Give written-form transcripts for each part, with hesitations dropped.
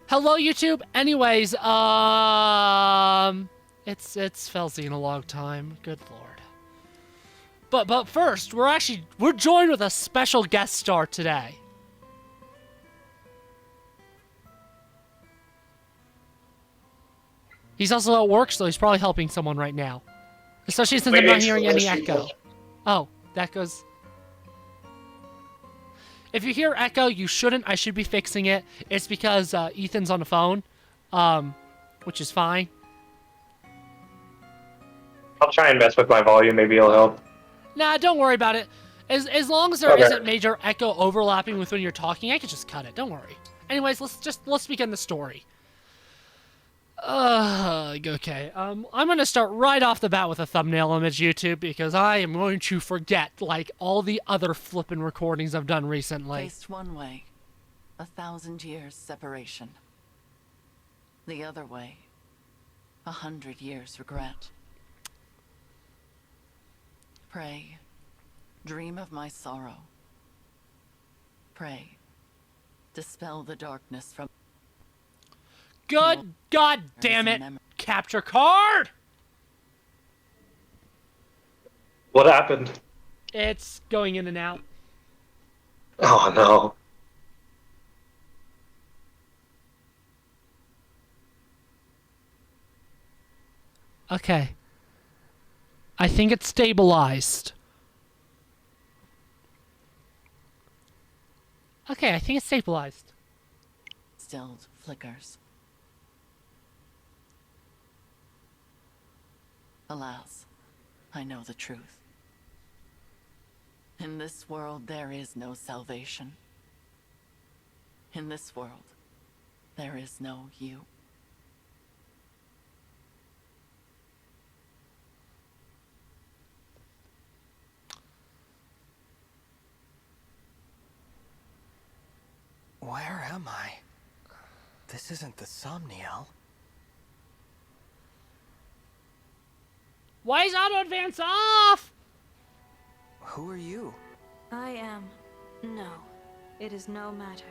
Hello, YouTube. Anyways, it's Fell Xenologue time. Good lord. But first, we're joined with a special guest star today. He's also at work, so he's probably helping someone right now. Especially since I'm not hearing any echo. Oh, that goes... If you hear echo, you shouldn't. I should be fixing it. It's because Ethan's on the phone, which is fine. I'll try and mess with my volume. Maybe it'll help. Nah, don't worry about it. As long as there isn't major echo overlapping with when you're talking, I can just cut it. Don't worry. Anyways, let's begin the story. Okay. I'm gonna start right off the bat with a thumbnail image, YouTube, because I am going to forget, like, all the other flippin' recordings I've done recently. Faced one way, 1,000 years separation. The other way, 100 years regret. Pray, dream of my sorrow. Pray, dispel the darkness from... Good God damn it! Capture card! What happened? It's going in and out. Oh no. Okay. I think it's stabilized. Okay, I think it's stabilized. Stilled flickers. Alas, I know the truth. In this world, there is no salvation. In this world, there is no you. Where am I? This isn't the Somniel. Why is auto advance off? Who are you? I am... No, it is no matter.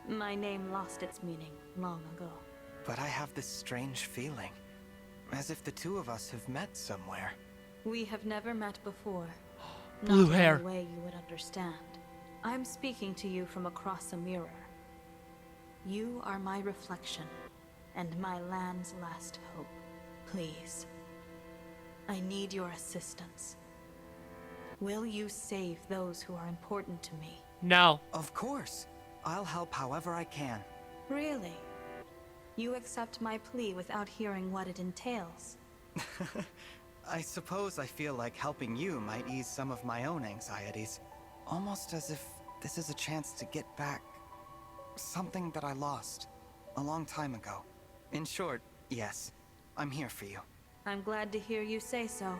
My name lost its meaning long ago. But I have this strange feeling, as if the two of us have met somewhere. We have never met before. Blue Not hair. in a way you would understand. I'm speaking to you from across a mirror. You are my reflection, and my land's last hope. Please. I need your assistance. Will you save those who are important to me? No. Of course. I'll help however I can. Really? You accept my plea without hearing what it entails? I suppose I feel like helping you might ease some of my own anxieties. Almost as if this is a chance to get back something that I lost a long time ago. In short, yes, I'm here for you. I'm glad to hear you say so.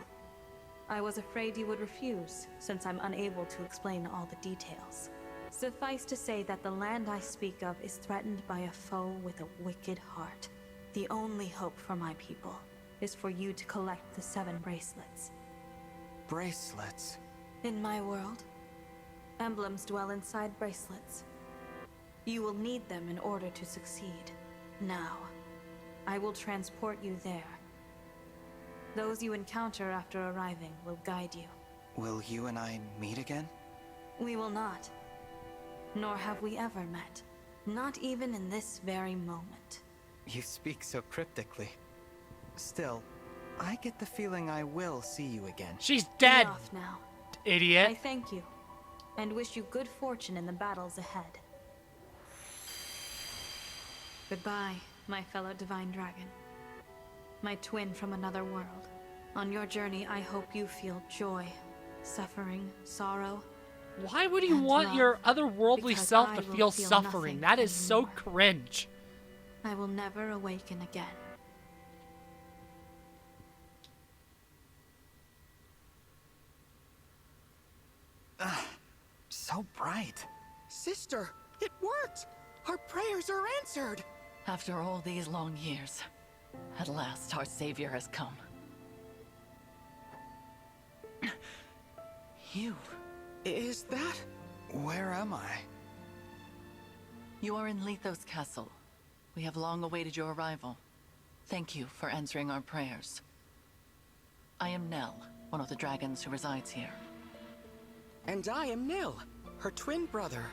I was afraid you would refuse, since I'm unable to explain all the details. Suffice to say that the land I speak of is threatened by a foe with a wicked heart. The only hope for my people is for you to collect the 7 bracelets. Bracelets? In my world, emblems dwell inside bracelets. You will need them in order to succeed. Now, I will transport you there. Those you encounter after arriving will guide you. Will you and I meet again? We will not. Nor have we ever met. Not even in this very moment. You speak so cryptically. Still, I get the feeling I will see you again. She's dead, Be off now. idiot. I thank you, and wish you good fortune in the battles ahead. Goodbye, my fellow divine dragon. My twin from another world. On your journey, I hope you feel joy, suffering, sorrow. Why would you and want love, your otherworldly because self I to will feel feel suffering? nothing That is so anymore. cringe. I will never awaken again. So bright. Sister, it worked! Our prayers are answered! After all these long years, at last our savior has come. You. Is that? Where am I? You are in Lethos Castle, we have long awaited your arrival. Thank you for answering our prayers. I am Nell, one of the dragons who resides here. And I am Nil, her twin brother.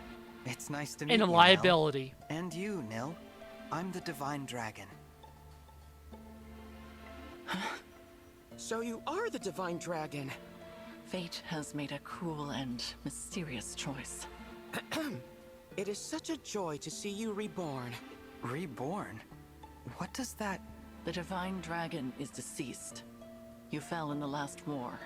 It's nice to meet And a you, liability. Nil. And you, Nil. I'm the Divine Dragon. So you are the Divine Dragon. Fate has made a cruel and mysterious choice. It is such a joy to see you reborn. Reborn? What does that... The Divine Dragon is deceased. You fell in the last war.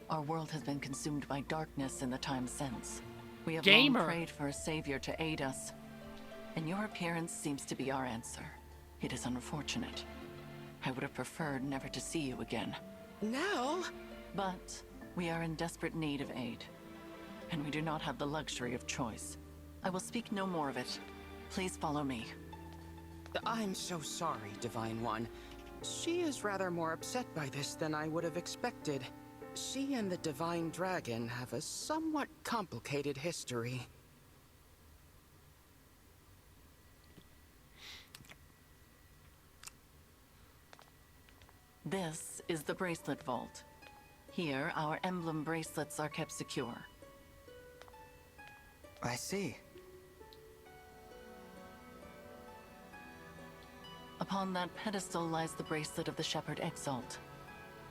Our world has been consumed by darkness in the time since. We have long prayed for a savior to aid us, and your appearance seems to be our answer. It is unfortunate. I would have preferred never to see you again. Nell? But we are in desperate need of aid, and we do not have the luxury of choice. I will speak no more of it. Please follow me. I'm so sorry, Divine One. She is rather more upset by this than I would have expected. She and the Divine Dragon have a somewhat complicated history. This is the Bracelet Vault. Here, our emblem bracelets are kept secure. I see. Upon that pedestal lies the bracelet of the Shepherd Exalt.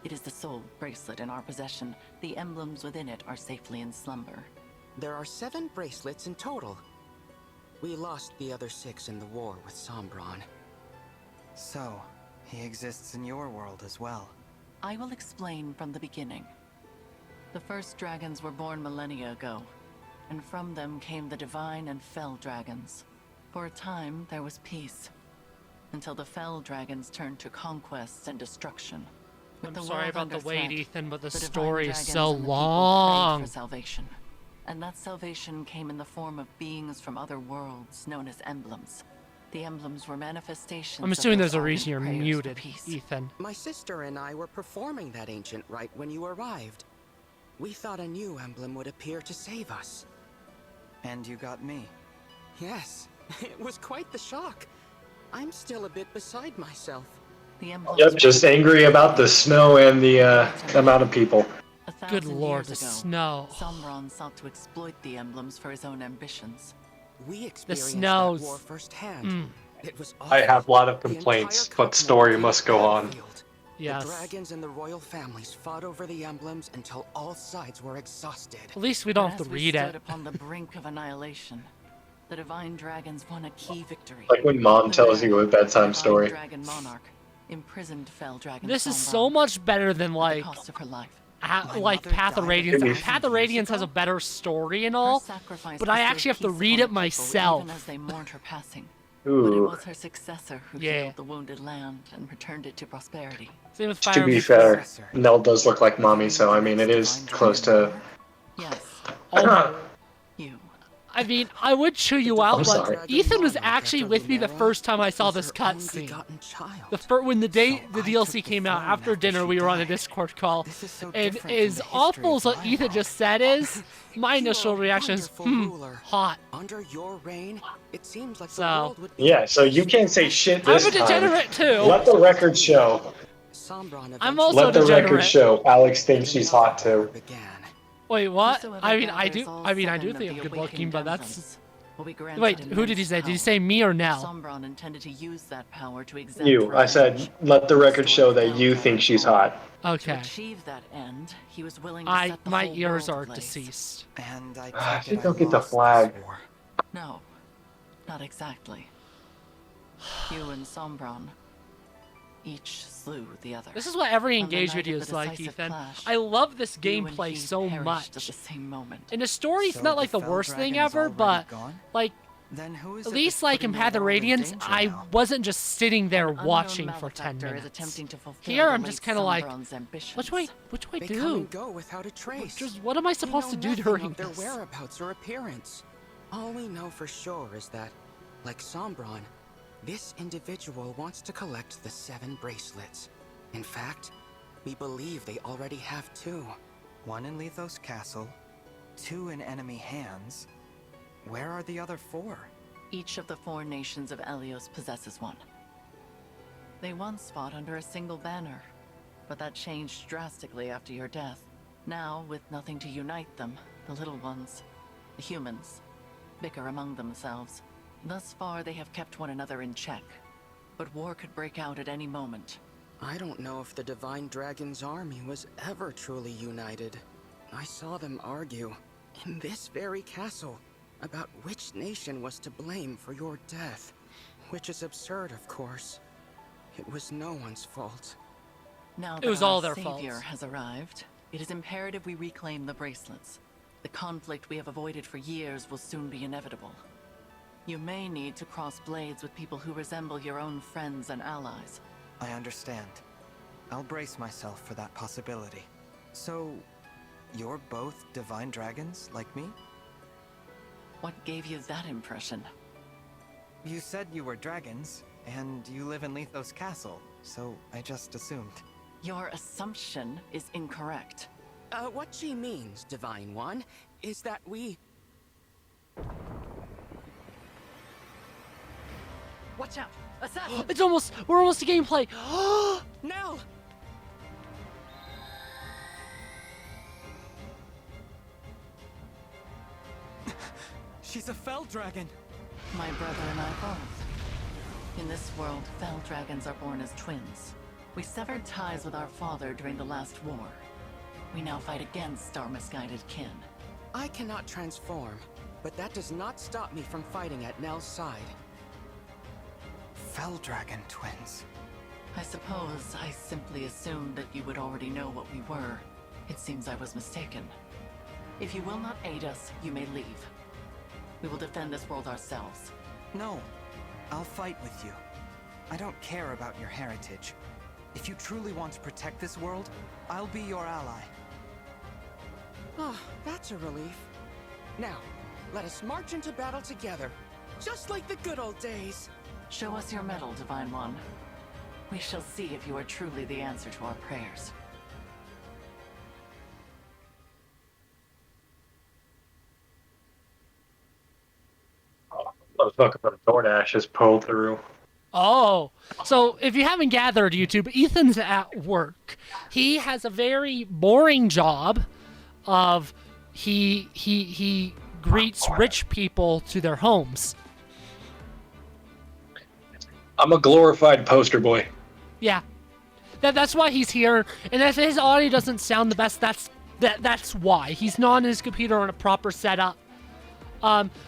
It is the sole bracelet in our possession. The emblems within it are safely in slumber. There are 7 bracelets in total. We lost the other 6 in the war with Sombron. So, he exists in your world as well. I will explain from the beginning. The first dragons were born millennia ago, and from them came the divine and fell dragons. For a time, there was peace, until the fell dragons turned to conquest and destruction. With I'm the sorry world about under the wait, threat, Ethan, but the divine story is dragons so and the people long. prayed for salvation. And that salvation came in the form of beings from other worlds known as emblems. The emblems were manifestations. I'm assuming of there's those a reason you're ardent prayers for muted, peace. Ethan. My sister and I were performing that ancient rite when you arrived. We thought a new emblem would appear to save us. And you got me. Yes, it was quite the shock. I'm still a bit beside myself. The emblems Yep, were just angry about the snow and the amount of people. Good 1,000 lord, years the ago, snow. Somron sought to exploit the emblems for his own ambitions. We experienced snows. that war firsthand. It was I awful. have a lot of The complaints, entire but story continent must became go a on. battlefield. Yes. The dragons and the royal families fought over the emblems until all sides were exhausted. At least we don't have But to as we read stood it. upon the brink of annihilation, the divine dragons won a key victory. Like when mom The tells Red, you a bedtime divine story. Dragon monarch imprisoned fell dragon This is Somron so much better than at the like cost of her life. like mother Path of died Radiance. 1,000 Path of years Radiance has a ago? better story and Her all, sacrifice but I bestowed actually have to peace read upon it the people, myself. even as they mourned her passing. But it Ooh. was her successor who Yeah. healed the wounded land and returned it to prosperity. Same with To Fire be Emblem. fair, Successor. Nell does look like mommy, so I mean, it is close to. Yes, Oh, you. I mean, I would chew you out, I'm but sorry. Ethan was actually with me the first time I saw this cutscene. When the DLC came out after dinner, we were on a Discord call, This is so and different from as the awful history as of what my Ethan world. just said is, my initial reaction is, hot. Under your reign, it seems like So- the world would be Yeah, so you can't say shit I'm this a time. degenerate too. Let the record show. Sombron I'm eventually also Let the record degenerate. show. Alex thinks she's hot too. began. Wait, what? Whosoever I mean, I gathers do. all I mean, I do seven think of I'm the good looking, awakened but that's. emblems will be granted Wait, who did he immense say? Did he power. say me or Nell? Sombron intended to use that power to exempt You. I said, revenge, let the record restore show that Fell you Dragon's think she's home. hot. To Okay. achieve that end, he was willing to set the My whole ears world are ablaze. deceased. And I Ah, take you it don't I get the lost this flag. war. No, not exactly. You and Sombron each slew the other. This is what every On the Engage night video of is the like, decisive Ethan. clash, I love this you and gameplay he so perished much. at the same moment. In the story, it's So not like the Fell worst thing Dragon is ever, already but gone? like Then who is at it least that's like in putting Path your of world in Radiance, danger I now? wasn't just sitting there An watching unknown for 10 malefactor is minutes. attempting to fulfill Here, the I'm late just kind of like, Sombron's ambitions. what do I They come do? and go without a trace. Just what am I supposed to We do know nothing during of their this? whereabouts or appearance. All we know for sure is that, like Sombron, this individual wants to collect the 7 bracelets. In fact, we believe they already have 2. One in Lethos Castle, 2 in enemy hands. Where are the other 4? Each of the 4 nations of Elyos possesses one. They once fought under a single banner, but that changed drastically after your death. Now, with nothing to unite them, the little ones, the humans, bicker among themselves. Thus far, they have kept one another in check, but war could break out at any moment. I don't know if the Divine Dragon's army was ever truly united. I saw them argue, in this very castle, about which nation was to blame for your death. Which is absurd, of course. It was no one's fault. Now It that was our all their savior faults. has arrived, it is imperative we reclaim the bracelets. The conflict we have avoided for years will soon be inevitable. You may need to cross blades with people who resemble your own friends and allies. I understand. I'll brace myself for that possibility. So, you're both divine dragons, like me? What gave you that impression? You said you were dragons, and you live in Lethos Castle, so I just assumed. Your assumption is incorrect. What she means, Divine One, is that we... Watch out! Assassin! We're almost to gameplay. No! She's a Fell Dragon! My brother and I both. In this world, Fell Dragons are born as twins. We severed ties with our father during the last war. We now fight against our misguided kin. I cannot transform, but that does not stop me from fighting at Nell's side. Fell Dragon twins. I suppose I simply assumed that you would already know what we were. It seems I was mistaken. If you will not aid us, you may leave. We will defend this world ourselves. No, I'll fight with you. I don't care about your heritage. If you truly want to protect this world, I'll be your ally. Ah, that's a relief. Now, let us march into battle together, just like the good old days. Show us your mettle, Divine One. We shall see if you are truly the answer to our prayers. Motherfucker from DoorDash just pulled through. Oh, so if you haven't gathered, YouTube, Ethan's at work. He has a very boring job of he greets rich people to their homes. I'm a glorified poster boy. Yeah, that's why he's here. And if his audio doesn't sound the best, that's why he's not on his computer on a proper setup.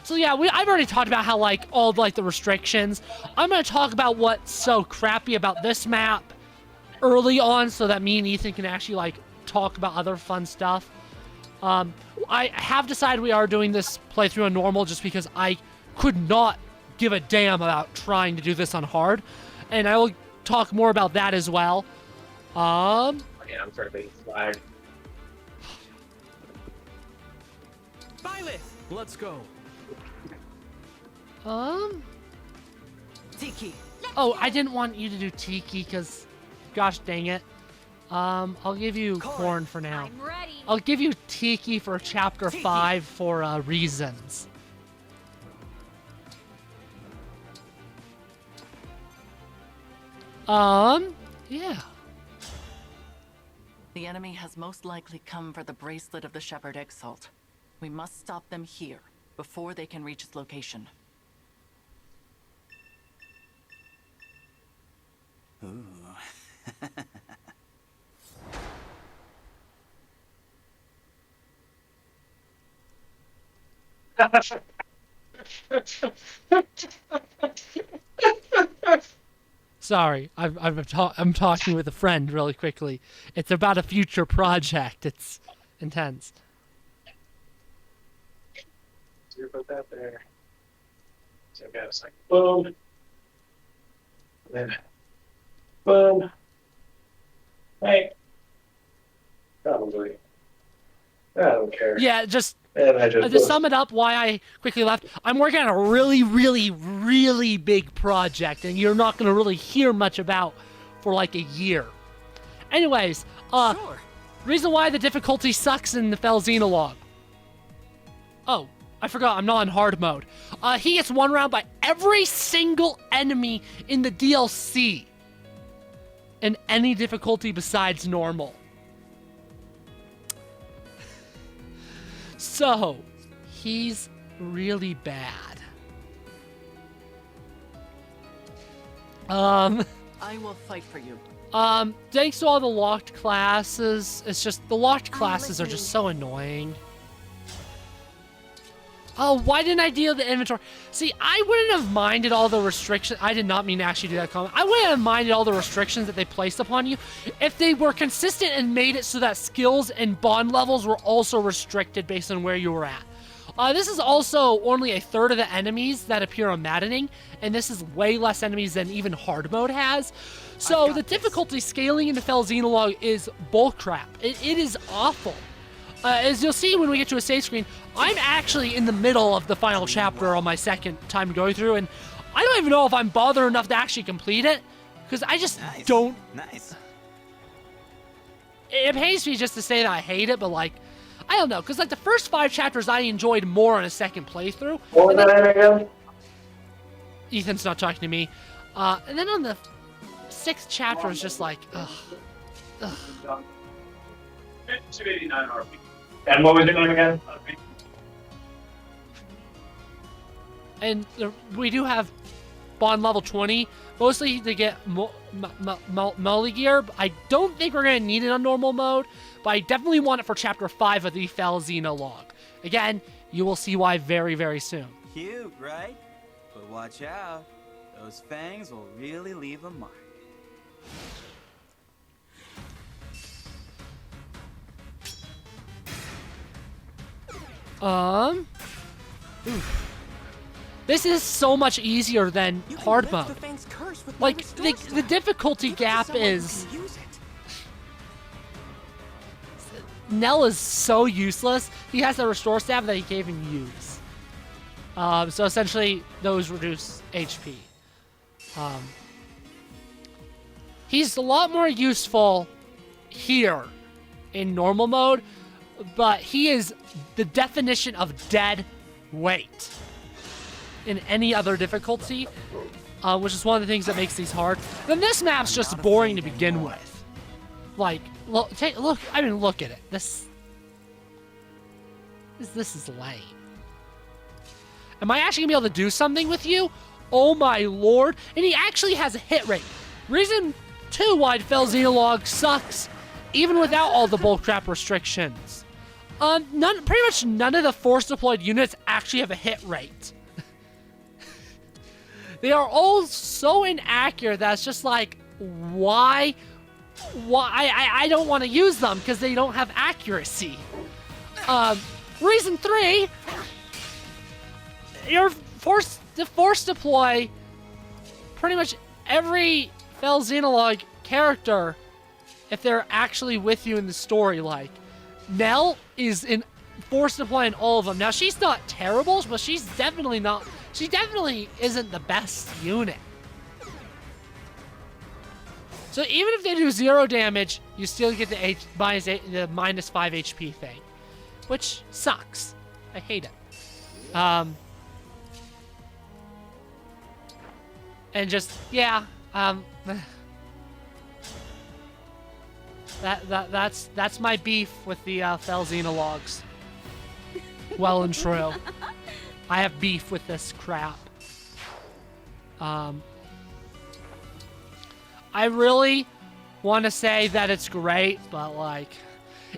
So yeah, I've already talked about how all the restrictions. I'm gonna talk about what's so crappy about this map early on, so that me and Ethan can actually talk about other fun stuff. I have decided we are doing this playthrough on normal just because I could not give a damn about trying to do this on hard, and I will talk more about that as well. Yeah, I'm sort of being flagged. Byleth! Let's go. Tiki! Oh, I didn't want you to do Tiki, because, gosh dang it. I'll give you Corn for now. I'm ready. I'll give you Tiki for Chapter 5 for, reasons. Yeah. The enemy has most likely come for the bracelet of the Shepherd Exalt. We must stop them here, before they can reach its location. Ooh. Sorry, I'm talking with a friend really quickly. It's about a future project. It's intense. So you put that there. So I got a second. Boom. And then boom. Hey. Probably. I don't care. Yeah, just And I to sum it up why I quickly left, I'm working on a really, really, really big project, and you're not going to really hear much about for a year. Anyways, Sure. reason why the difficulty sucks in the Fell Xenologue. Oh, I forgot, I'm not in hard mode. He gets one round by every single enemy in the DLC. In any difficulty besides normal. So, he's really bad. I will fight for you. Thanks to all the locked classes, it's just, the locked classes are just so annoying. Oh, why didn't I deal the inventory? See, I wouldn't have minded all the restrictions. I did not mean to actually do that comment. I wouldn't have minded all the restrictions that they placed upon you if they were consistent and made it so that skills and bond levels were also restricted based on where you were at. This is also only a third of the enemies that appear on Maddening, and this is way less enemies than even hard mode has. So the difficulty scaling into Fell Xenologue is bullcrap. It is awful. As you'll see when we get to a save screen, I'm actually in the middle of the final chapter on my second time going through, and I don't even know if I'm bothered enough to actually complete it, because I just don't... Nice. It pains me just to say that I hate it, but like, I don't know, because like the first 5 chapters I enjoyed more on a second playthrough. What was that name again? Ethan's not talking to me. And then on the 6th chapter is just like, ugh. 289 RP. And what was your name again? And we do have bond level 20, mostly to get Molly gear. I don't think we're going to need it on normal mode, but I definitely want it for Chapter 5 of the Fell Xenologue. Again, you will see why very, very soon. Cute, right? But watch out. Those fangs will really leave a mark. This is so much easier than hard mode. Like, the difficulty gap is... Nell is so useless. He has a restore staff that he can't even use. So essentially, those reduce HP. He's a lot more useful here in normal mode, but he is the definition of dead weight in any other difficulty, which is one of the things that makes these hard. Then this map's just boring to begin with. Like, look, I mean, look at it. This is lame. Am I actually gonna be able to do something with you? Oh my lord! And he actually has a hit rate. Reason 2 why Fell Xenologue sucks, even without all the bullcrap restrictions. Pretty much none of the force deployed units actually have a hit rate. They are all so inaccurate that it's just like, why? I don't want to use them because they don't have accuracy. Reason 3, the force deploy pretty much every Fell Xenologue character, if they're actually with you in the story. Like, Nell is in force deploy in all of them. Now, she's not terrible, but she definitely isn't the best unit. So even if they do 0 damage, you still get the minus 5 HP thing, which sucks. I hate it. And just, yeah, that's my beef with the Fell Xenologues. Well and true. I have beef with this crap. I really want to say that it's great, but like,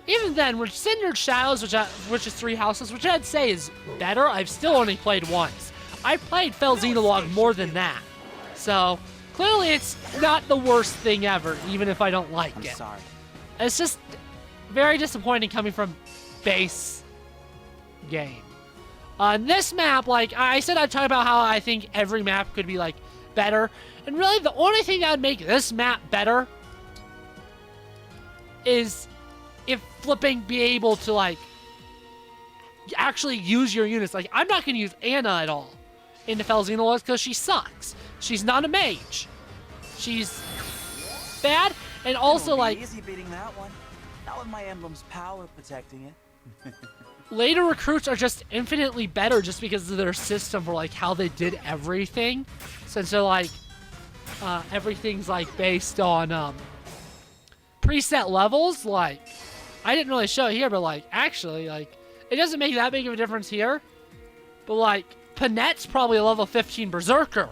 even then, with Cindered Shadows, which is 3 houses, which I'd say is better, I've still only played once. I played Fell Xenologue more than that. So, clearly it's not the worst thing ever, even if I don't like it. Sorry. It's just very disappointing coming from base game. This map, like, I said I'd talk about how I think every map could be, like, better. And really, the only thing that would make this map better is if flipping be able to, like, actually use your units. Like, I'm not going to use Anna at all in the Fell Xenologue because she sucks. She's not a mage. She's bad, and also, like... Easy beating that one. Not with my emblem's power protecting it. later recruits are just infinitely better just because of their system for like how they did everything. Since they're like, everything's like based on preset levels. Like, I didn't really show it here, but like actually, like it doesn't make that big of a difference here. But like Panette's probably a level 15 berserker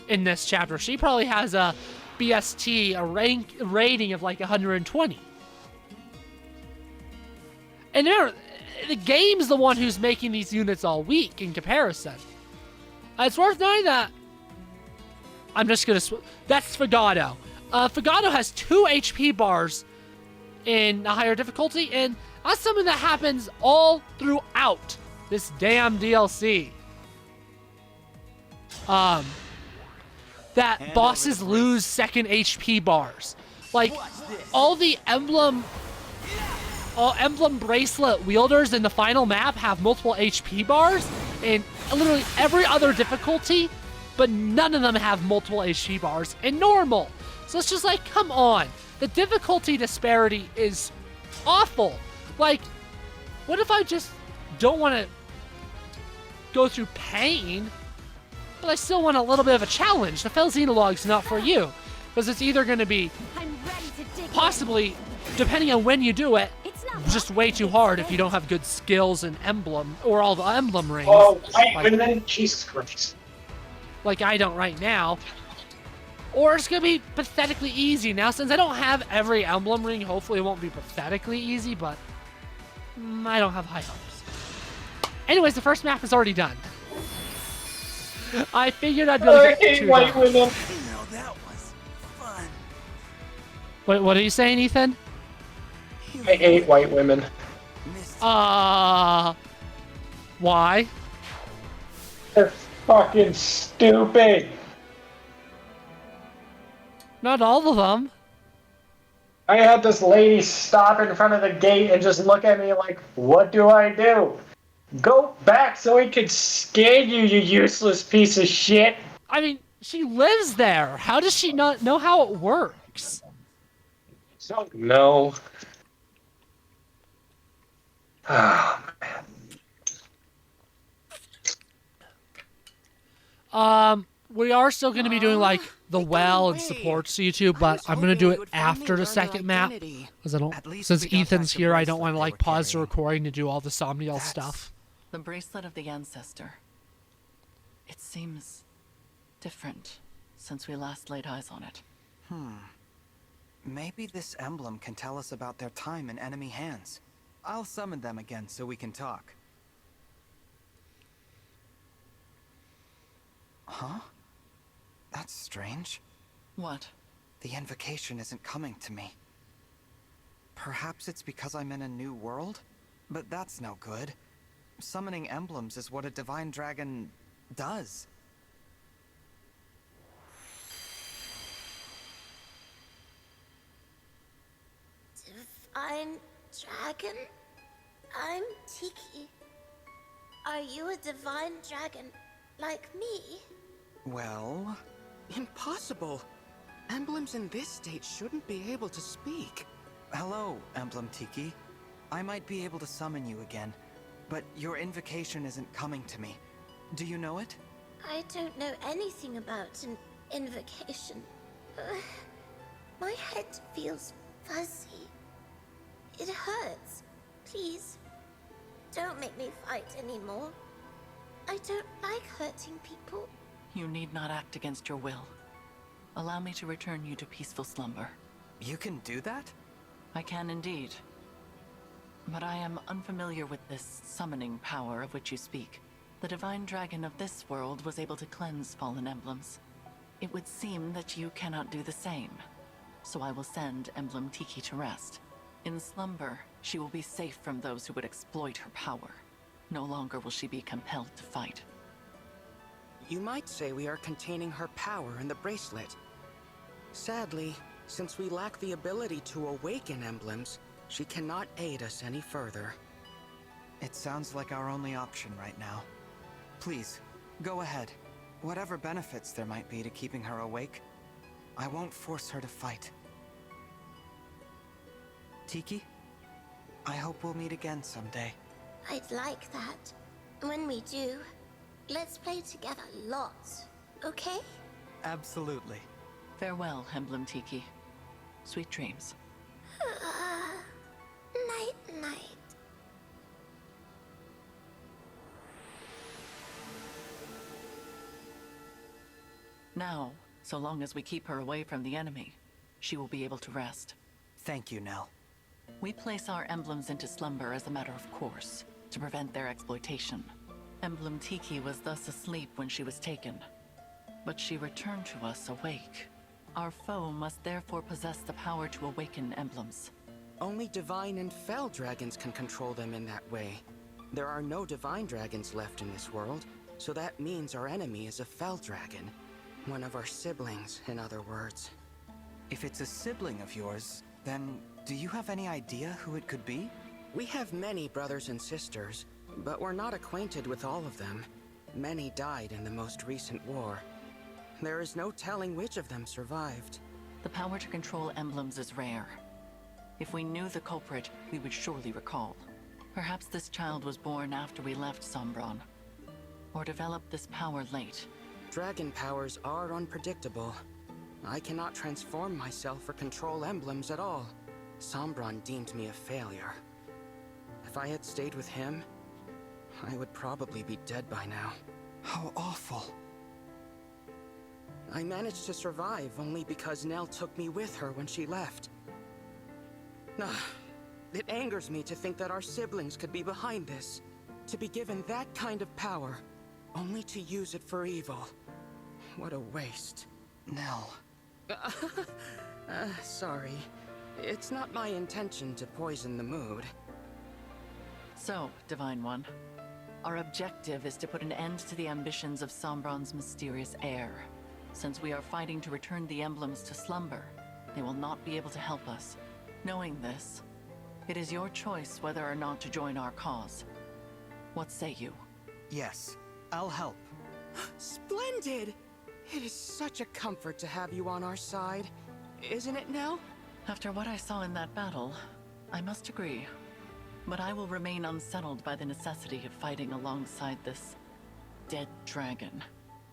in this chapter. She probably has a BST, a rating of like 120. And the game's the one who's making these units all weak in comparison. It's worth noting that I'm just gonna that's Fagado. Fagado has 2 HP bars in a higher difficulty, and that's something that happens all throughout this damn DLC. That bosses lose second HP bars. Like, all emblem bracelet wielders in the final map have multiple HP bars in literally every other difficulty, but none of them have multiple HP bars in normal. So it's just like, come on. The difficulty disparity is awful. Like, what if I just don't want to go through pain, but I still want a little bit of a challenge? The Fell Xenologue's not for you, because it's either going to be possibly, depending on when you do it, just way too hard if you don't have good skills and emblem, or all the emblem rings. Oh, and then Jesus Christ. Like I don't right now. Or it's going to be pathetically easy. Now, since I don't have every emblem ring, hopefully it won't be pathetically easy, but I don't have high hopes. Anyways, the first map is already done. I figured I'd be able to get 2 white done. women. That was fun. What are you saying, Ethan? I hate white women. Why? They're fucking stupid. Not all of them. I had this lady stop in front of the gate and just look at me like, what do I do? Go back so he can scan you, you useless piece of shit. I mean, she lives there. How does she not know how it works? No. Oh, man. We are still going to be doing like the well and supports to YouTube, but I'm going to do it after the second map because I don't. Since Ethan's here, I don't want to like pause the recording to do all the Somniel stuff. The bracelet of the ancestor. It seems different since we last laid eyes on it. Maybe this emblem can tell us about their time in enemy hands. I'll summon them again so we can talk. Huh? That's strange. What? The invocation isn't coming to me. Perhaps it's because I'm in a new world? But that's no good. Summoning emblems is what a divine dragon does. Divine dragon? I'm Tiki. Are you a divine dragon like me? Well... Impossible! Emblems in this state shouldn't be able to speak. Hello, Emblem Tiki. I might be able to summon you again, but your invocation isn't coming to me. Do you know it? I don't know anything about an invocation. My head feels fuzzy. It hurts. Please, don't make me fight anymore. I don't like hurting people. You need not act against your will. Allow me to return you to peaceful slumber. You can do that? I can indeed. But I am unfamiliar with this summoning power of which you speak. The divine dragon of this world was able to cleanse fallen emblems. It would seem that you cannot do the same. So I will send Emblem Tiki to rest. In slumber, she will be safe from those who would exploit her power. No longer will she be compelled to fight. You might say we are containing her power in the bracelet. Sadly, since we lack the ability to awaken emblems, she cannot aid us any further. It sounds like our only option right now. Please, go ahead. Whatever benefits there might be to keeping her awake, I won't force her to fight. Tiki, I hope we'll meet again someday. I'd like that. When we do, let's play together lots, okay? Absolutely. Farewell, Emblem Tiki. Sweet dreams. Night, night. Now, so long as we keep her away from the enemy, she will be able to rest. Thank you, Nell. We place our emblems into slumber as a matter of course, to prevent their exploitation. Emblem Tiki was thus asleep when she was taken, but she returned to us awake. Our foe must therefore possess the power to awaken emblems. Only divine and fell dragons can control them in that way. There are no divine dragons left in this world, so that means our enemy is a fell dragon. One of our siblings, in other words. If it's a sibling of yours, then do you have any idea who it could be? We have many brothers and sisters, but we're not acquainted with all of them. Many died in the most recent war. There is no telling which of them survived. The power to control emblems is rare. If we knew the culprit, we would surely recall. Perhaps this child was born after we left Sombron, or developed this power late. Dragon powers are unpredictable. I cannot transform myself or control emblems at all. Sombron deemed me a failure. If I had stayed with him, I would probably be dead by now. How awful. I managed to survive only because Nell took me with her when she left. It angers me to think that our siblings could be behind this. To be given that kind of power, only to use it for evil. What a waste. Nell. Sorry. It's not my intention to poison the mood. So, Divine One, our objective is to put an end to the ambitions of Sombron's mysterious heir. Since we are fighting to return the emblems to slumber, they will not be able to help us. Knowing this, it is your choice whether or not to join our cause. What say you? Yes, I'll help. Splendid! It is such a comfort to have you on our side. Isn't it, Nell? After what I saw in that battle, I must agree. But I will remain unsettled by the necessity of fighting alongside this dead dragon.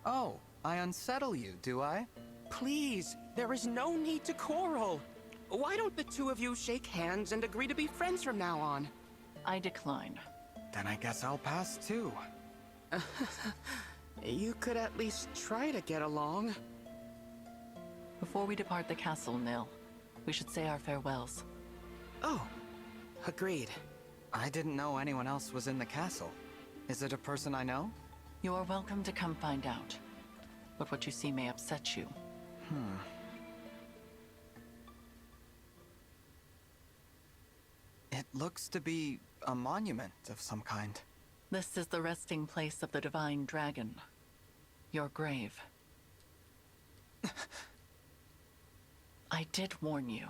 Oh, I unsettle you, do I? Please, there is no need to quarrel. Why don't the two of you shake hands and agree to be friends from now on? I decline. Then I guess I'll pass too. You could at least try to get along. Before we depart the castle, Nil, we should say our farewells. Oh, agreed. I didn't know anyone else was in the castle. Is it a person I know? You are welcome to come find out. But what you see may upset you. It looks to be a monument of some kind. This is the resting place of the Divine Dragon. Your grave. I did warn you.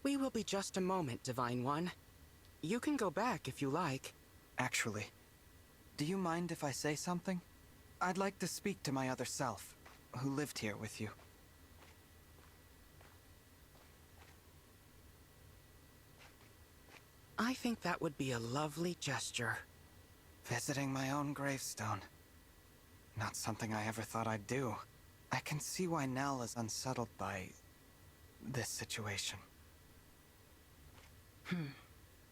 We will be just a moment, Divine One. You can go back if you like. Actually, do you mind if I say something? I'd like to speak to my other self, who lived here with you. I think that would be a lovely gesture. Visiting my own gravestone. Not something I ever thought I'd do. I can see why Nell is unsettled by this situation.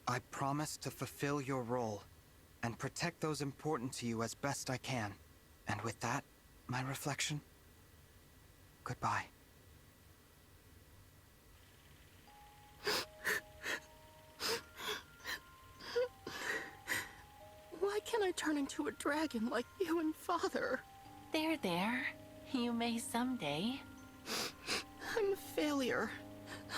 I promise to fulfill your role and protect those important to you as best I can. And with that, my reflection, goodbye. Why can't I turn into a dragon like you and Father? There. You may someday. I'm a failure.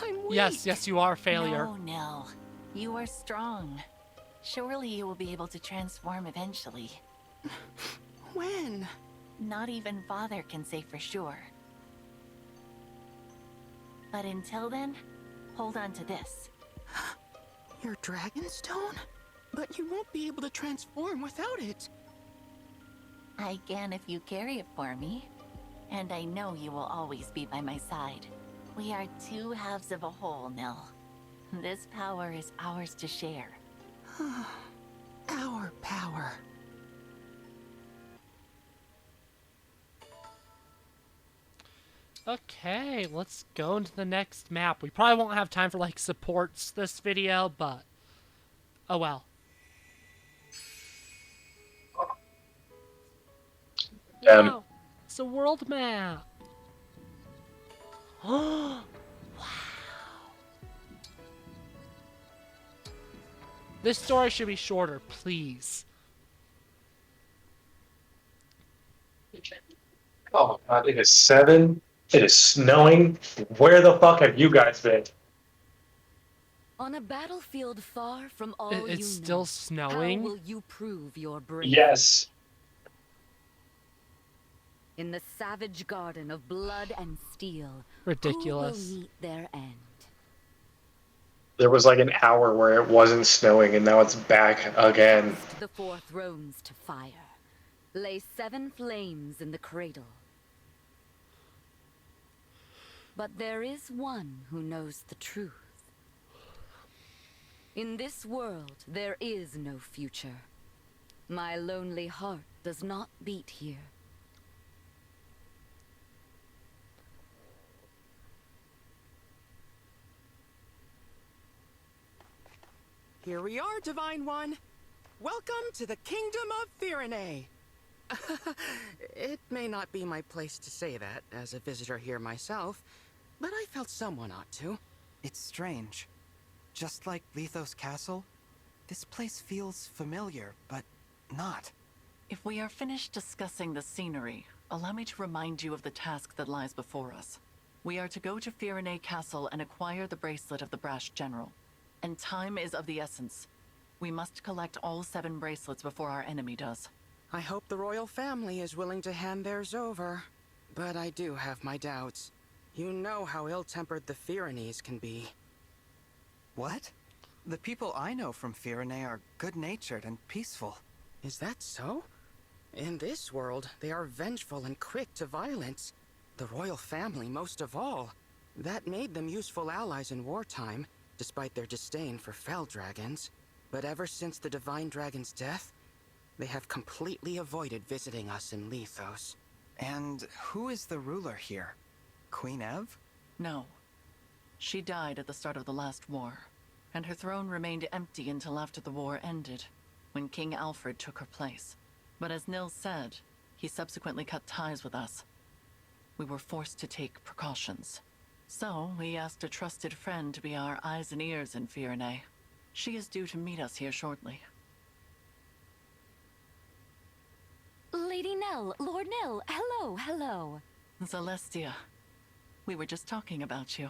I'm weak. Yes, you are a failure. No. You are strong. Surely you will be able to transform eventually. When? Not even Father can say for sure. But until then, hold on to this. Your Dragonstone? But you won't be able to transform without it. I can if you carry it for me. And I know you will always be by my side. We are two halves of a whole, Nil. This power is ours to share. our power. Okay, let's go into the next map. We probably won't have time for, like, supports this video, but... oh well. Wow, it's a world map. Oh, wow. This story should be shorter, please. Oh God, it is 7. It is snowing. Where the fuck have you guys been? On a battlefield far from all It's you still know, snowing? how will you prove your bravery? Yes. In the savage garden of blood and steel, Ridiculous. who will meet their end? There was like an hour where it wasn't snowing, and now it's back again. Cast the 4 thrones to fire. Lay 7 flames in the cradle. But there is one who knows the truth. In this world, there is no future. My lonely heart does not beat here. Here we are, Divine One. Welcome to the Kingdom of Firene. It may not be my place to say that, as a visitor here myself, but I felt someone ought to. It's strange. Just like Lethos Castle, this place feels familiar, but not. If we are finished discussing the scenery, allow me to remind you of the task that lies before us. We are to go to Firene Castle and acquire the bracelet of the Brash General. And time is of the essence. We must collect all 7 bracelets before our enemy does. I hope the royal family is willing to hand theirs over. But I do have my doubts. You know how ill-tempered the Firenes can be. What? The people I know from Firene are good-natured and peaceful. Is that so? In this world, they are vengeful and quick to violence. The royal family most of all. That made them useful allies in wartime, despite their disdain for fell dragons. But ever since the Divine Dragon's death, they have completely avoided visiting us in Lethos. And who is the ruler here? Queen Ev? No. She died at the start of the last war, and her throne remained empty until after the war ended, when King Alfred took her place. But as Nils said, he subsequently cut ties with us. We were forced to take precautions. So, we asked a trusted friend to be our eyes and ears in Firene. She is due to meet us here shortly. Lady Nell, Lord Nell, hello, hello. Celestia, we were just talking about you.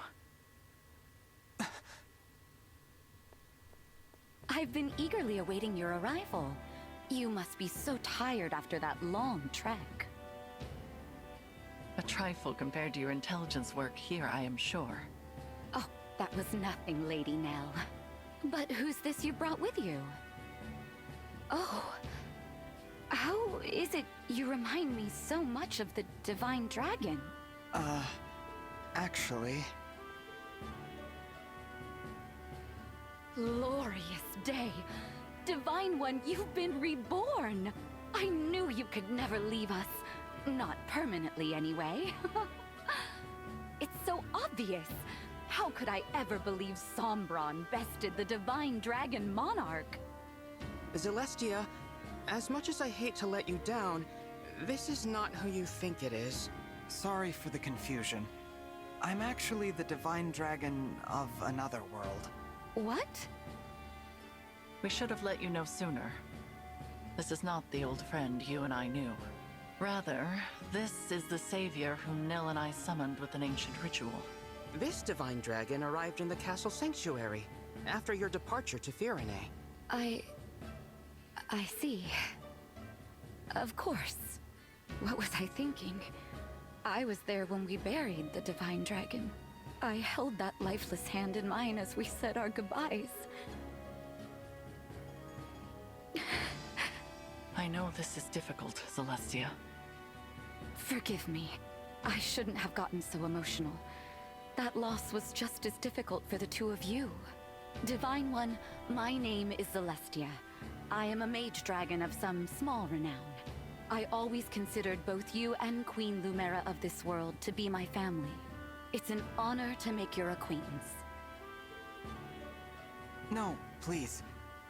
I've been eagerly awaiting your arrival. You must be so tired after that long trek. A trifle compared to your intelligence work here, I am sure. Oh, that was nothing, Lady Nell. But who's this you brought with you? Oh, how is it you remind me so much of the Divine Dragon? Actually... Glorious day! Divine One, you've been reborn! I knew you could never leave us. Not permanently, anyway. It's so obvious. How could I ever believe Sombron bested the Divine Dragon Monarch? Celestia, as much as I hate to let you down, this is not who you think it is. Sorry for the confusion. I'm actually the Divine Dragon of another world. What? We should have let you know sooner. This is not the old friend you and I knew. Rather, this is the savior whom Nil and I summoned with an ancient ritual. This Divine Dragon arrived in the castle sanctuary after your departure to Firene. I see. Of course. What was I thinking? I was there when we buried the Divine Dragon. I held that lifeless hand in mine as we said our goodbyes. I know this is difficult, Celestia. Forgive me. I shouldn't have gotten so emotional. That loss was just as difficult for the two of you. Divine One, my name is Celestia. I am a mage dragon of some small renown. I always considered both you and Queen Lumera of this world to be my family. It's an honor to make your acquaintance. No, please.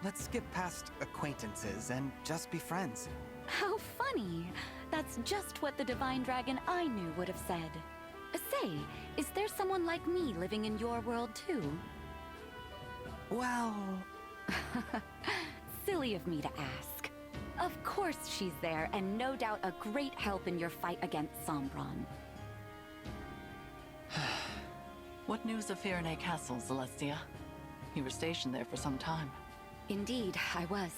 Let's skip past acquaintances and just be friends. How funny! That's just what the Divine Dragon I knew would have said. Say, is there someone like me living in your world too? Well... Silly of me to ask. Of course she's there, and no doubt a great help in your fight against Sombron. What news of Fire Castle, Celestia? You were stationed there for some time. Indeed, I was.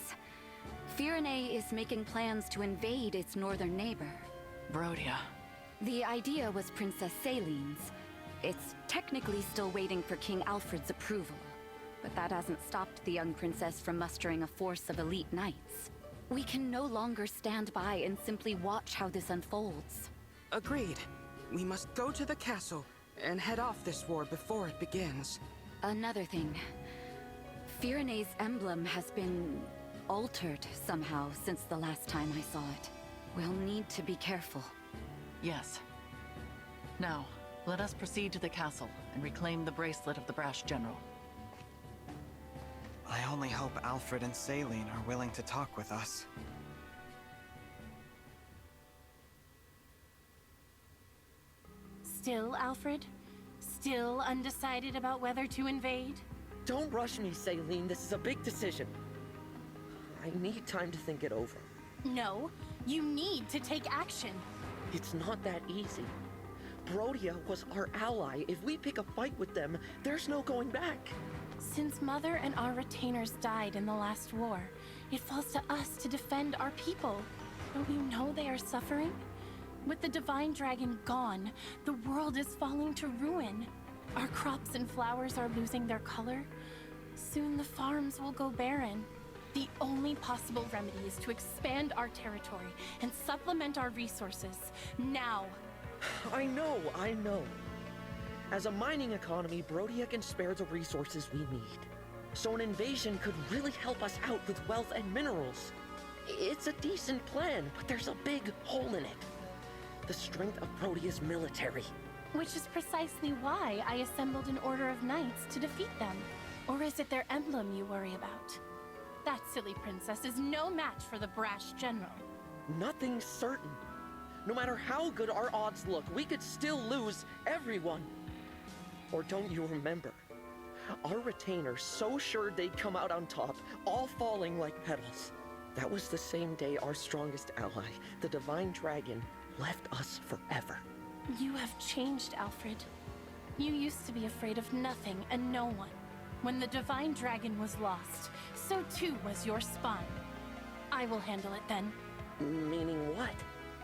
Fire is making plans to invade its northern neighbor. Brodia. The idea was Princess Celine's. It's technically still waiting for King Alfred's approval, but that hasn't stopped the young princess from mustering a force of elite knights. We can no longer stand by and simply watch how this unfolds. Agreed. We must go to the castle and head off this war before it begins. Another thing. Firene's emblem has been altered somehow since the last time I saw it. We'll need to be careful. Yes. Now, let us proceed to the castle and reclaim the bracelet of the Brash General. I only hope Alfred and Celine are willing to talk with us. Still, Alfred? Still undecided about whether to invade? Don't rush me, Celine. This is a big decision. I need time to think it over. No, you need to take action. It's not that easy. Brodia was our ally. If we pick a fight with them, there's no going back. Since Mother and our retainers died in the last war, it falls to us to defend our people. Don't you know they are suffering? With the Divine Dragon gone, the world is falling to ruin. Our crops and flowers are losing their color. Soon the farms will go barren. The only possible remedy is to expand our territory and supplement our resources, now. I know. As a mining economy, Brodia can spare the resources we need. So an invasion could really help us out with wealth and minerals. It's a decent plan, but there's a big hole in it. The strength of Brodia's military. Which is precisely why I assembled an order of knights to defeat them. Or is it their emblem you worry about? That silly princess is no match for the Brash General. Nothing's certain. No matter how good our odds look, we could still lose everyone. Or don't you remember? Our retainers so sure they'd come out on top, all falling like petals. That was the same day our strongest ally, the Divine Dragon, left us forever. You have changed, Alfred. You used to be afraid of nothing and no one. When the Divine Dragon was lost, so too was your spine. I will handle it then. Meaning what?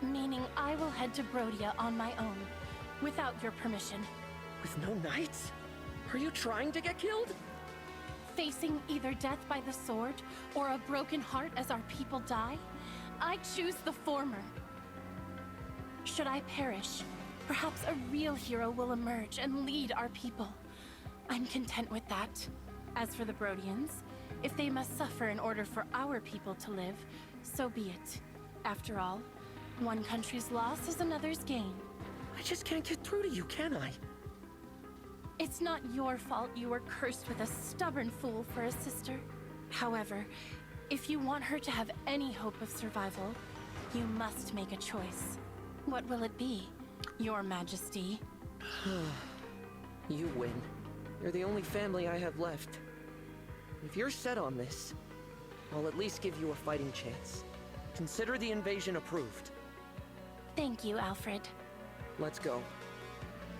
Meaning I will head to Brodia on my own, without your permission. With no knights? Are you trying to get killed? Facing either death by the sword, or a broken heart as our people die, I choose the former. Should I perish, perhaps a real hero will emerge and lead our people. I'm content with that. As for the Brodians, if they must suffer in order for our people to live, so be it. After all, one country's loss is another's gain. I just can't get through to you, can I? It's not your fault you were cursed with a stubborn fool for a sister. However, if you want her to have any hope of survival, you must make a choice. What will it be, Your Majesty? You win. You're the only family I have left. If you're set on this, I'll at least give you a fighting chance. Consider the invasion approved. Thank you, Alfred. Let's go.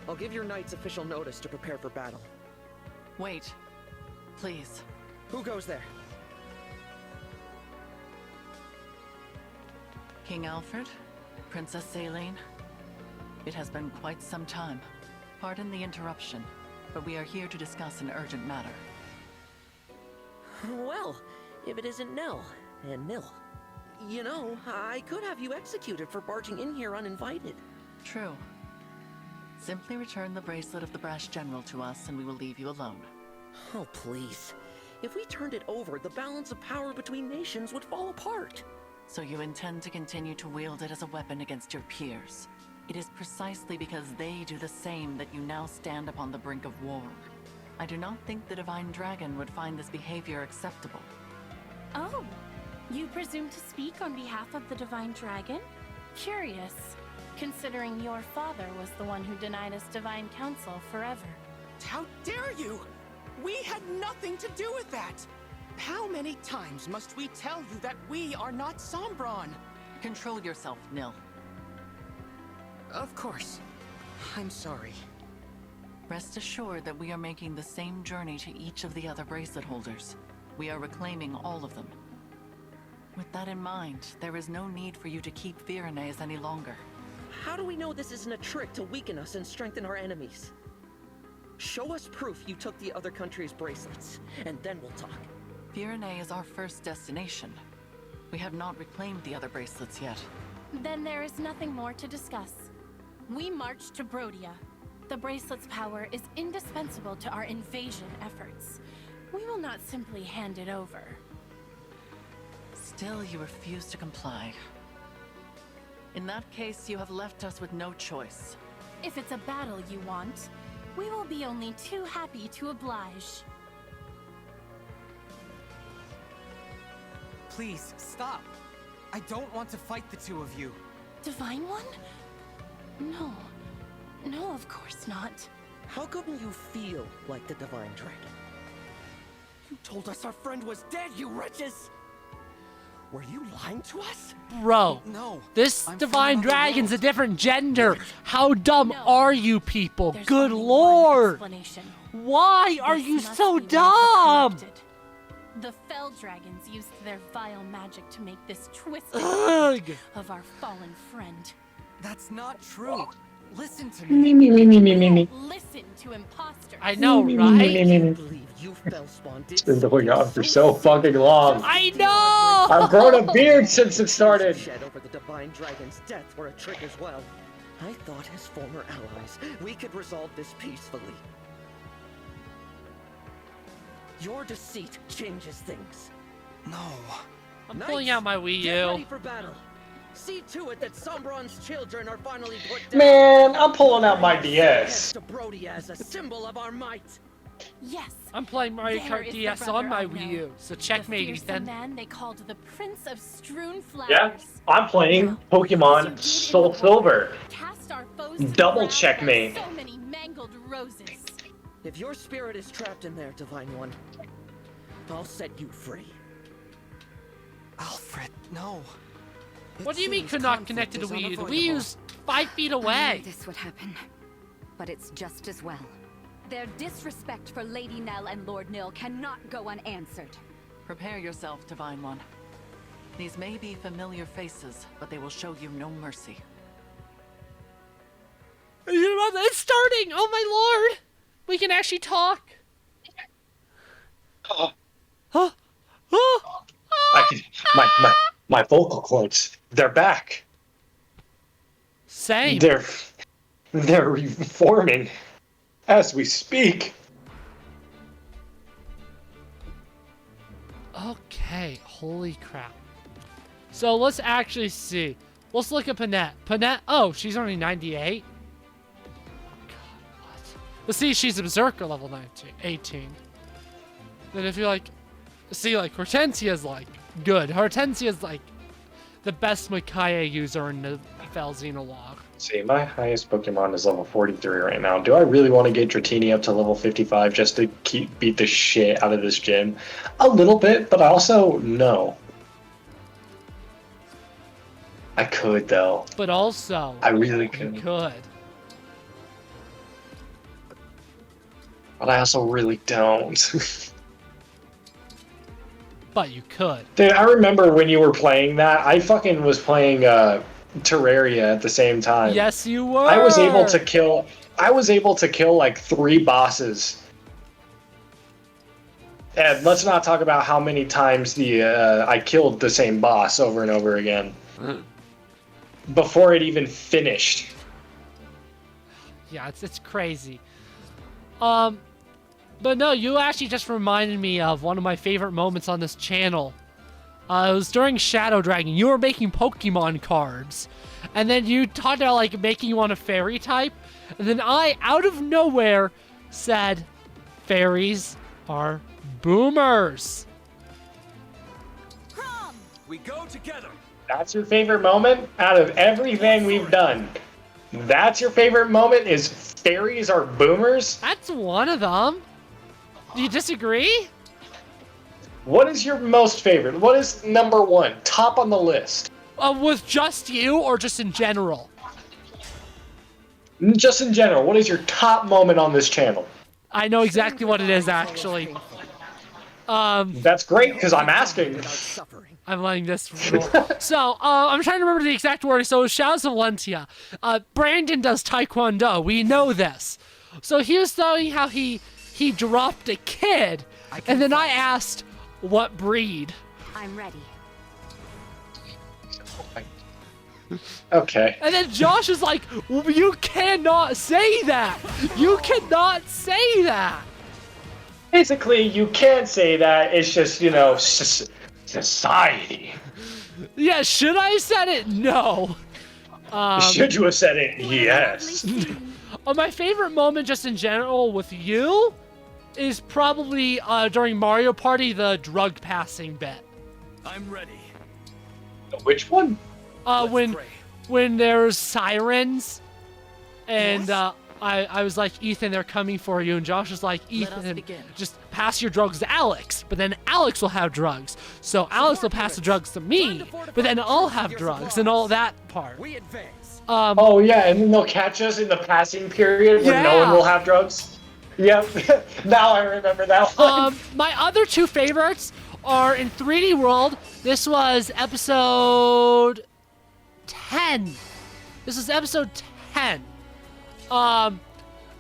I'll give your knights official notice to prepare for battle. Wait. Please. Who goes there? King Alfred? Princess Celine? It has been quite some time. Pardon the interruption, but we are here to discuss an urgent matter. Well, if it isn't Nell, and Nil. You know, I could have you executed for barging in here uninvited. True. Simply return the bracelet of the Brash General to us and we will leave you alone. Oh, please. If we turned it over, the balance of power between nations would fall apart. So you intend to continue to wield it as a weapon against your peers. It is precisely because they do the same that you now stand upon the brink of war. I do not think the Divine Dragon would find this behavior acceptable. Oh, you presume to speak on behalf of the Divine Dragon? Curious, considering your father was the one who denied us Divine Counsel forever. How dare you! We had nothing to do with that! How many times must we tell you that we are not Sombron? Control yourself, Nil. Of course. I'm sorry. Rest assured that we are making the same journey to each of the other bracelet holders. We are reclaiming all of them. With that in mind, there is no need for you to keep Firenes any longer. How do we know this isn't a trick to weaken us and strengthen our enemies? Show us proof you took the other country's bracelets, and then we'll talk. Firenes is our first destination. We have not reclaimed the other bracelets yet. Then there is nothing more to discuss. We march to Brodia. The bracelet's power is indispensable to our invasion efforts. We will not simply hand it over. Still, you refuse to comply. In that case, you have left us with no choice. If it's a battle you want, we will be only too happy to oblige. Please, stop. I don't want to fight the two of you. Divine One? No. No, of course not. How come you feel like the Divine Dragon? You told us our friend was dead, you wretches! Were you lying to us? Bro, No. this I'm Divine from another Dragon's a world. different gender. How dumb No. are you people? There's Good only one lord. explanation. Why are This you must so be one of the dumb? corrupted. The Fell Dragons used their vile magic to make this twisted Ugh. of our fallen friend. That's not true. Listen to Me, me. me, me, me, me, me. Listen to imposters. I know, Me, me, right? me, me, me. Believe you Fellspawn did It's been going on for so fucking long. I know. I've grown a beard since it started. Shed over the Divine Dragon's death were a trick as well. I thought as former allies, we could resolve this peacefully. Your deceit changes things. No. I'm pulling out my Wii Get ready U. for battle. See to it that Sombron's children are finally put down. Man, I'm pulling out my DS. To Brodia as a symbol of our might. Yes. I'm playing Mario There Kart is the DS brother on my I Wii know. U. So The checkmate, fearsome Ethan. man they called the Prince of Strewn Flowers. Yeah, I'm playing Pokemon Soul Silver. Cast our foes to Double ground checkmate. like so many mangled roses. If your spirit is trapped in there, Divine One, I'll set you free. Alfred, no. What do you mean seems could not conflict connect to the is Wii U? The Wii unavoidable. U's 5 feet I away. knew this would happen, but it's just as well. Their disrespect for Lady Nell and Lord Nil cannot go unanswered. Prepare yourself, Divine One. These may be familiar faces, but they will show you no mercy. It's starting! Oh my lord! We can actually talk. Oh, Huh? Huh? I can, my vocal cords, they're back. Same. They're reforming as we speak. Okay, holy crap. So let's actually see. Let's look at Panette. Panette, oh, she's only 98? God, what? Let's see, she's a Berserker level 18. Then if you like, see, like, Hortensia's like, good. Hortensia's like the best Micaiah user in the Fell Xenologue. See, my highest Pokemon is level 43 right now. Do I really want to get Dratini up to level 55 just to beat the shit out of this gym? A little bit, but also no. I could, though. But also, I really you could. could. But I also really don't. But you could. Dude, I remember when you were playing that, I fucking was playing Terraria at the same time. Yes, you were. I was able to kill like 3 bosses. And let's not talk about how many times I killed the same boss over and over again. Before it even finished. Yeah, it's crazy. But no, you actually just reminded me of one of my favorite moments on this channel. It was during Shadow Dragon. You were making Pokemon cards. And then you talked about, like, making you on a fairy type. And then I, out of nowhere, said, fairies are boomers. We go together. That's your favorite moment out of everything we've done. That's your favorite moment is fairies are boomers? That's one of them. Do you disagree? What is your most favorite? What is number one, top on the list? With just you or just in general? Just in general, what is your top moment on this channel? I know exactly what it is, actually. That's great, because I'm asking. I'm letting this roll. So, I'm trying to remember the exact wording. So, Shadows of Valentia. Brandon does Taekwondo. We know this. So, he was telling how he dropped a kid, and then I asked, what breed? I'm ready. Okay. And then Josh is like, you cannot say that. You cannot say that. Basically, you can't say that. It's just, you know, society. Yeah, should I have said it? No. Should you have said it? Yes. My favorite moment just in general with you is probably during Mario Party, the drug passing bit. I'm ready. Which one? When there's sirens and I was like, Ethan, they're coming for you, and Josh was like, Ethan, just pass your drugs to Alex, but then Alex will have drugs. So Alex will pass the drugs to me, but then I'll have drugs and all that part. Oh yeah, and then they'll catch us in the passing period when no one will have drugs. Yep. Now I remember that one. My other two favorites are in 3D World. This was episode 10. This is episode 10.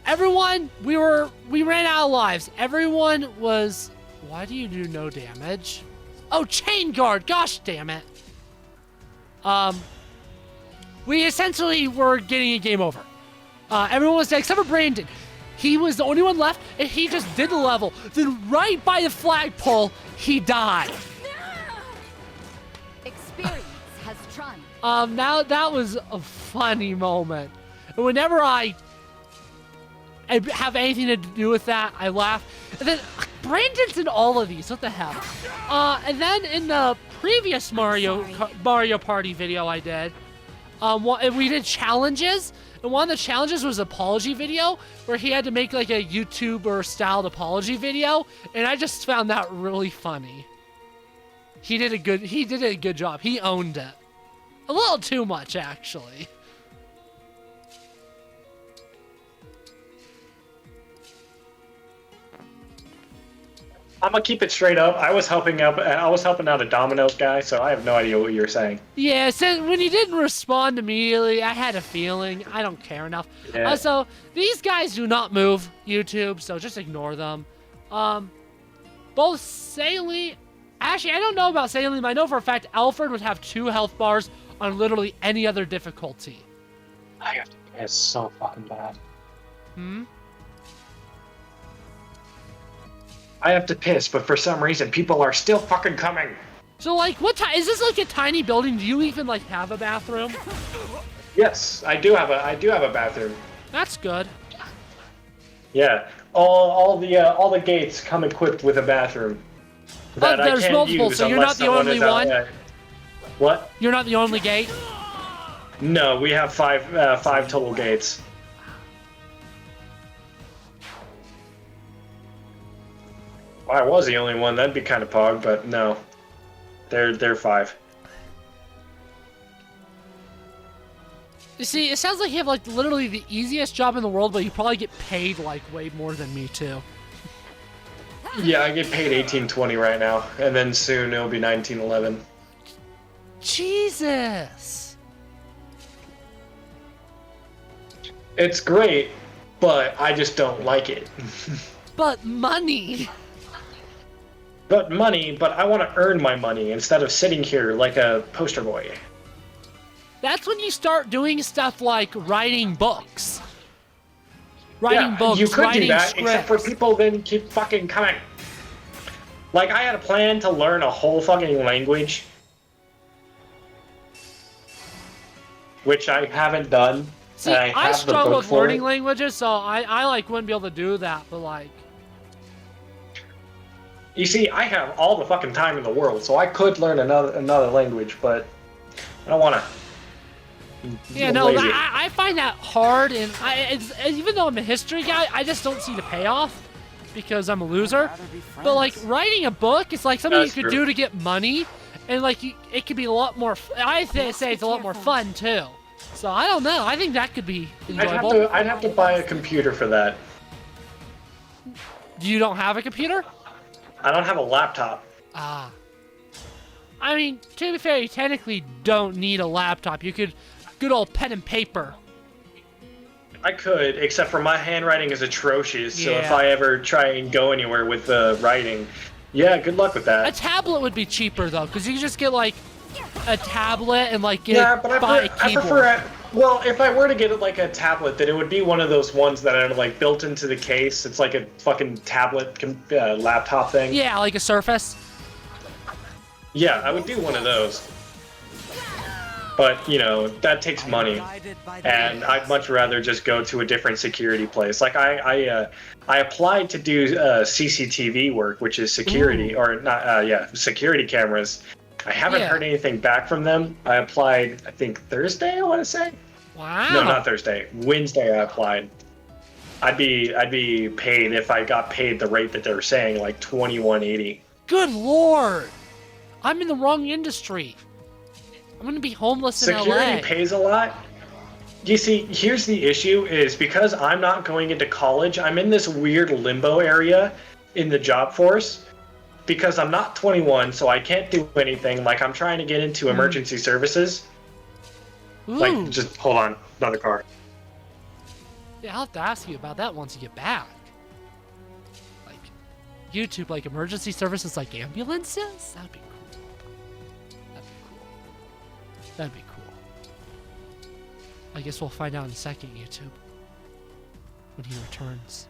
Everyone, we ran out of lives. Everyone was, why do you do no damage? Oh, chain guard, gosh damn it. We essentially were getting a game over. Everyone was dead except for Brandon. He was the only one left, and he just did the level. Then right by the flagpole, he died. Experience has triumphed. Now that was a funny moment. And whenever I have anything to do with that, I laugh. And then Brandon's in all of these. What the hell? And then in the previous Mario Party video I did, we did challenges. And one of the challenges was an apology video where he had to make like a YouTuber styled apology video, and I just found that really funny. He did a good job. He owned it. A little too much, actually. I'm gonna keep it straight up. I was helping out a Domino's guy, so I have no idea what you were saying. Yeah, so when you didn't respond immediately, I had a feeling. I don't care enough. Yeah. So these guys do not move YouTube, so just ignore them. Both Saline, actually I don't know about Saline, but I know for a fact Alfred would have 2 health bars on literally any other difficulty. I have to piss so fucking bad. I have to piss, but for some reason, people are still fucking coming. So, like, is this like a tiny building? Do you even like have a bathroom? Yes, I do have a bathroom. That's good. Yeah, all the gates come equipped with a bathroom. That I there's can't multiple, use so you're not the only one. What? You're not the only gate. No, we have five total gates. If I was the only one, that'd be kind of pog, but no. They're 5. You see, it sounds like you have like literally the easiest job in the world, but you probably get paid like way more than me too. Yeah, I get paid $18.20 right now, and then soon it'll be $19.11. Jesus. It's great, but I just don't like it. But money. But I want to earn my money instead of sitting here like a poster boy. That's when you start doing stuff like writing books. Writing books, you could writing do that, scripts. except for people then keep fucking coming. Like, I had a plan to learn a whole fucking language, which I haven't done. See, and I have the struggle book with for learning it. languages, so I like wouldn't be able to do that, but like... You see, I have all the fucking time in the world, so I could learn another language, but I don't want to. Yeah, no, I find that hard, and even though I'm a history guy, I just don't see the payoff because I'm a loser. But like writing a book is like something you could do to get money, and like it could be a lot more. I say it's a lot more fun too. So I don't know. I think that could be enjoyable. I'd have to buy a computer for that. You don't have a computer? I don't have a laptop. Ah. I mean, to be fair, you technically don't need a laptop. You could, good old pen and paper. I could, except for my handwriting is atrocious, so if Yeah. I ever try and go anywhere with the writing, yeah, good luck with that. A tablet would be cheaper though, because you can just get like a tablet and like get Yeah, but buy a I keyboard. prefer well, if I were to get it like a tablet, then it would be one of those ones that are like built into the case. It's like a fucking tablet laptop thing. Yeah, like a Surface. Yeah, I would do one of those. But, you know, that takes money. And I'd much rather just go to a different security place. Like, I applied to do CCTV work, which is security, or not, security cameras. I haven't heard anything back from them. I applied, I think, Thursday, I want to say? Wow. No, not Thursday. Wednesday I applied. I'd be paid if I got paid the rate that they were saying, like $21.80. Good lord! I'm in the wrong industry. I'm gonna be homeless in LA. Security pays a lot. You see, here's the issue, is because I'm not going into college, I'm in this weird limbo area in the job force. Because I'm not 21, so I can't do anything. Like, I'm trying to get into emergency services. Ooh. Like, just hold on, another car. Yeah, I'll have to ask you about that once you get back. Like, YouTube, like emergency services, like ambulances? That'd be cool. That'd be cool. I guess we'll find out in a second, YouTube. When he returns.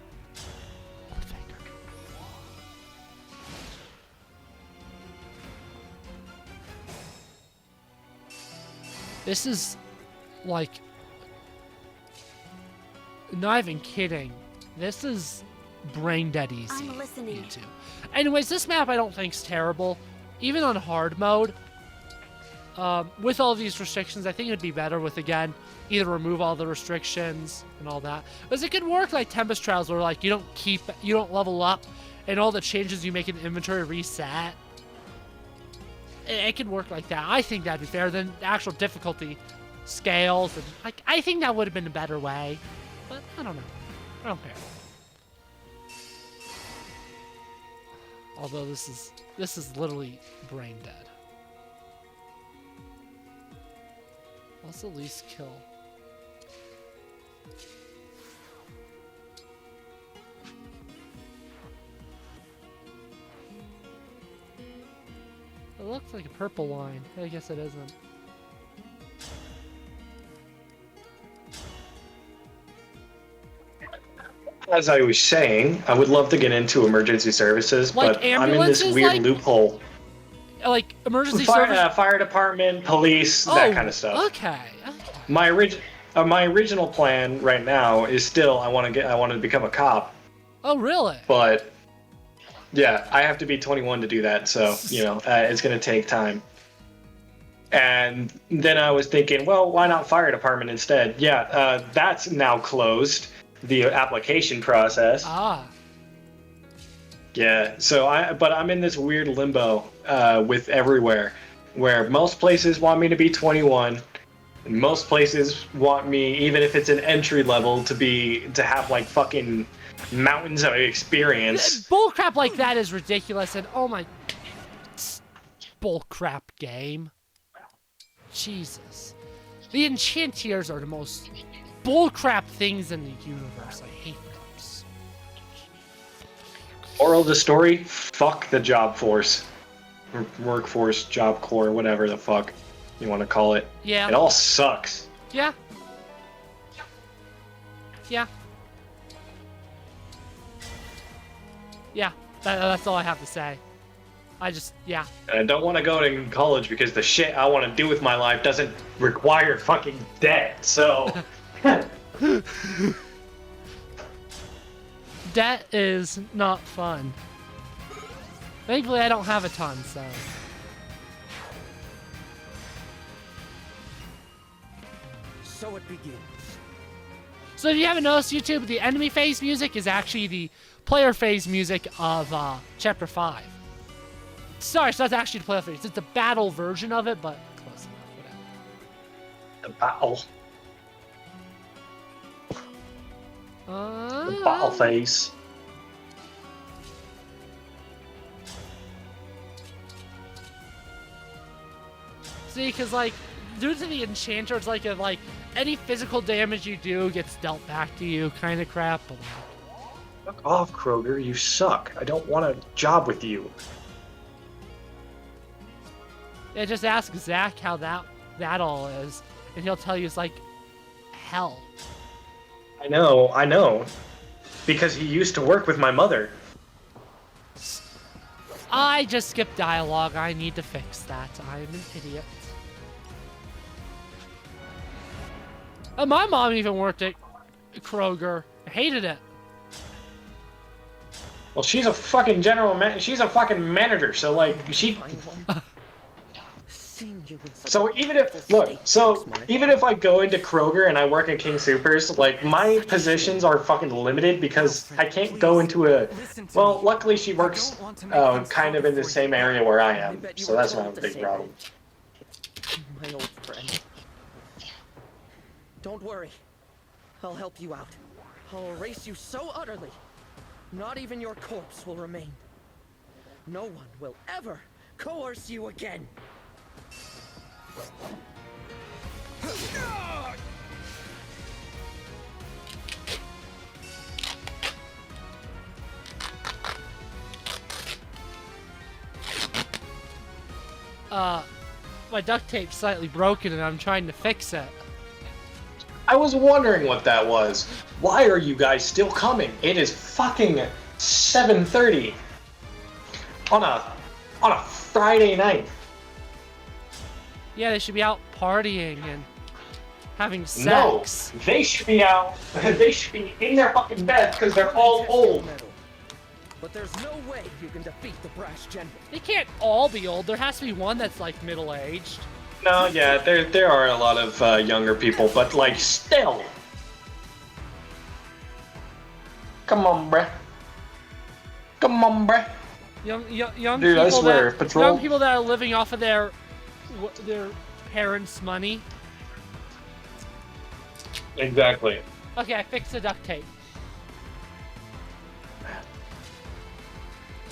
This is, like, not even kidding. This is brain dead easy. I'm listening. YouTube. Anyways, this map I don't think's terrible. Even on hard mode, with all these restrictions, I think it'd be better with, again, either remove all the restrictions and all that. Because it could work like Tempest Trials, where like you don't level up, and all the changes you make in the inventory reset. It could work like that. I think that'd be fair. Then the actual difficulty scales, and like I think that would have been a better way. But I don't know. I don't care. Although this is literally brain dead. Let's at least kill. It looks like a purple line. I guess it isn't. As I was saying, I would love to get into emergency services, Like but I'm in this ambulances, weird like- loophole. Like emergency service. Fire department, police, that kind of stuff. Okay. My original plan right now is still I want to become a cop. Oh really? But yeah, I have to be 21 to do that, so you know it's gonna take time. And then I was thinking, well, why not fire department instead? Yeah, that's now closed. The application process. Ah. Yeah, so I'm in this weird limbo with everywhere, where most places want me to be 21, and most places want me, even if it's an entry level, to have like fucking mountains of experience. Bullcrap like that is ridiculous, and oh my, bullcrap game. Jesus, the Enchantiers are the most bullcrap things in the universe. I hate them. Moral of the story: fuck the job force, or workforce, job corps, whatever the fuck you want to call it. Yeah. It all sucks. Yeah. Yeah. Yeah, that's all I have to say. Yeah. And I don't want to go to college because the shit I want to do with my life doesn't require fucking debt, so... Debt is not fun. Thankfully, I don't have a ton, so... So it begins. So if you haven't noticed, YouTube, the enemy phase music is actually the player phase music of Chapter 5. Sorry, it's not actually the player phase. It's the battle version of it, but close enough, whatever. The battle. The battle phase. See, because, like, due to the enchanter, it's like any physical damage you do gets dealt back to you kind of crap. But like... Fuck off, Kroger. You suck. I don't want a job with you. Yeah, just ask Zach how that all is, and he'll tell you it's like hell. I know. Because he used to work with my mother. I just skipped dialogue. I need to fix that. I'm an idiot. My mom even worked at Kroger. I hated it. Well, she's a fucking she's a fucking manager, so like, she... So even if I go into Kroger and I work at King Soopers, like, my positions are fucking limited because I can't go into a... Well, luckily she works kind of in the same area where I am, so that's not a big problem. My old friend. Don't worry. I'll help you out. I'll erase you so utterly. Not even your corpse will remain. No one will ever coerce you again. My duct tape's slightly broken and I'm trying to fix it. I was wondering what that was. Why are you guys still coming? It is fucking 7:30 on a Friday night. Yeah, they should be out partying and having sex. No, they should be out. They should be in their fucking beds because they're all old. But there's no way you can defeat the brash general. They can't all be old. There has to be one that's like middle-aged. No, yeah, there are a lot of younger people, but like still. Come on, bruh. Come on, bruh. Young Dude, people I swear, Patrol. young people that are living off of their parents' money. Exactly. Okay, I fixed the duct tape.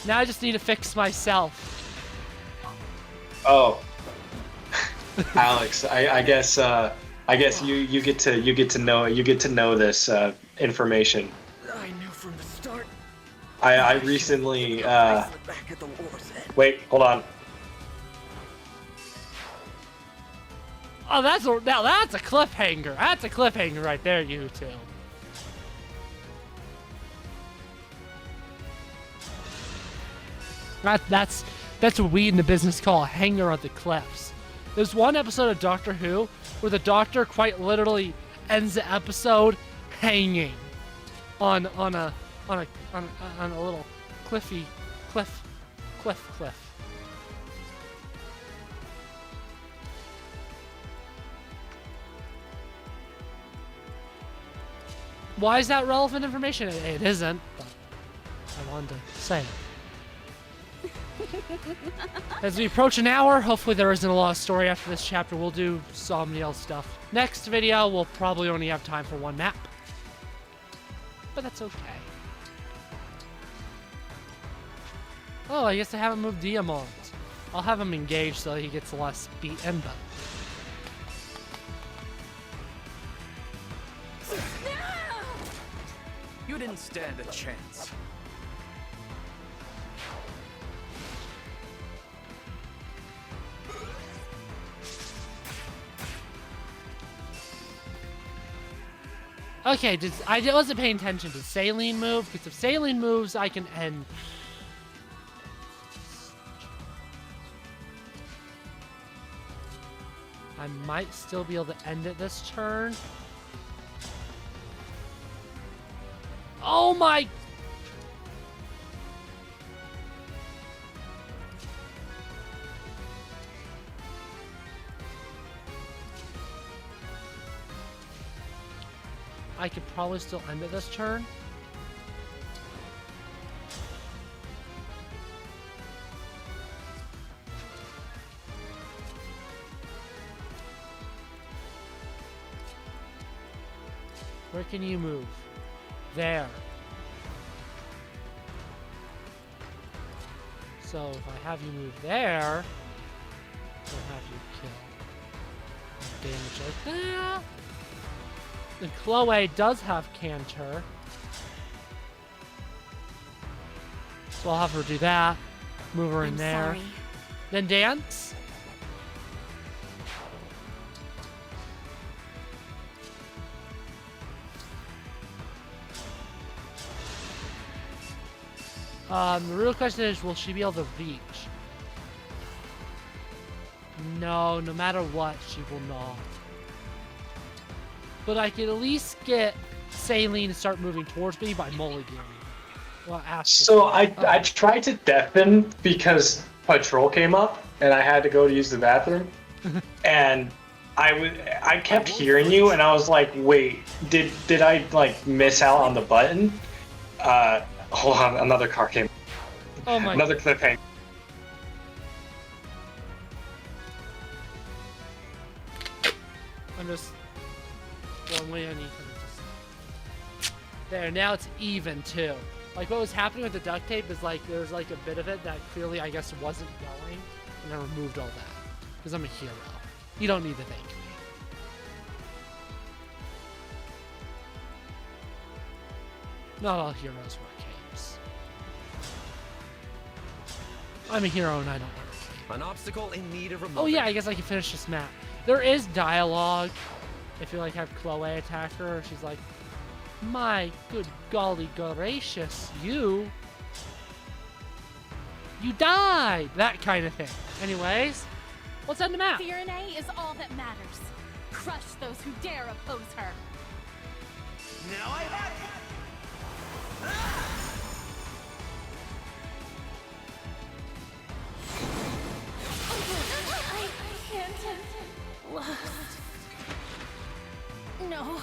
Now I just need to fix myself. Oh. Alex, I guess you get to know this information. I knew from the start. I recently wait, hold on. Oh, that's a cliffhanger. That's a cliffhanger right there, you two. That's what we in the business call a hanger on the cliffs. There's one episode of Doctor Who where the Doctor quite literally ends the episode hanging on a little cliff. Why is that relevant information? It isn't, but I wanted to say it. As we approach an hour, hopefully there isn't a lot of story after this chapter. We'll do Somniel stuff. Next video, we'll probably only have time for one map. But that's okay. Oh, I guess I haven't moved Diamond. I'll have him engaged so he gets less beaten, but... You didn't stand a chance. Okay, I wasn't paying attention. Did Saline move? Because if Saline moves, I can end. I might still be able to end it this turn. Oh my! I could probably still end it this turn. Where can you move? There. So if I have you move there, I'll have you kill. Damage like that. And Chloe does have Canter. So I'll have her do that. Move her in there. Sorry. Then dance. The real question is, will she be able to reach? No, no matter what, she will not. But I can at least get Saline to start moving towards me by mulliganing. Well, so I tried to deafen because Patrol came up and I had to go to use the bathroom, and I kept hearing you and I was like, wait, did I like miss out on the button? Hold on, another car came. Oh my! Another cliffhanger. I'm just one way I need to just there. Now it's even too. Like what was happening with the duct tape is like there's like a bit of it that clearly I guess wasn't going, and I removed all that because I'm a hero. You don't need to thank me. Not all heroes wear capes. I'm a hero and I don't wear a cape. An obstacle in need of removal. Oh yeah, I guess I can finish this map. There is dialogue. If you like have Chloe attack her, she's like, "My good golly gracious, you died!" That kind of thing. Anyways, let's end the map. Firene is all that matters. Crush those who dare oppose her. Now I have you. I can't have lost. No,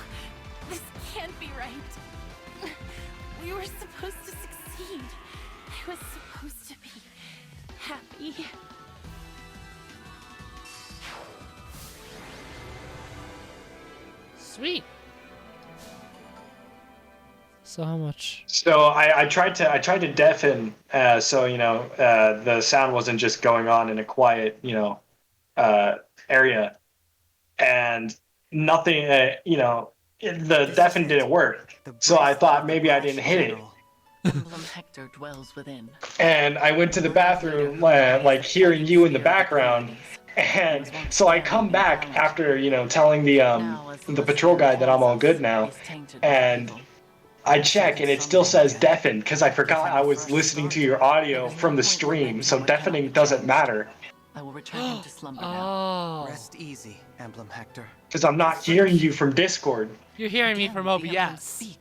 this can't be right. We were supposed to succeed. I was supposed to be happy. Sweet. So how much? So I tried to deafen, so you know the sound wasn't just going on in a quiet area, and nothing the deafen didn't work. So I thought maybe I didn't hit it. Emblem Hector dwells within. And I went to the bathroom, like hearing you in the background, and so I come back after telling the patrol guy that I'm all good now, and I check and it still says deafen because I forgot I was listening to your audio from the stream, so deafening doesn't matter. I will return him to slumber now. Rest easy, Emblem Hector. Because I'm not hearing you from Discord. You're hearing me from OBS.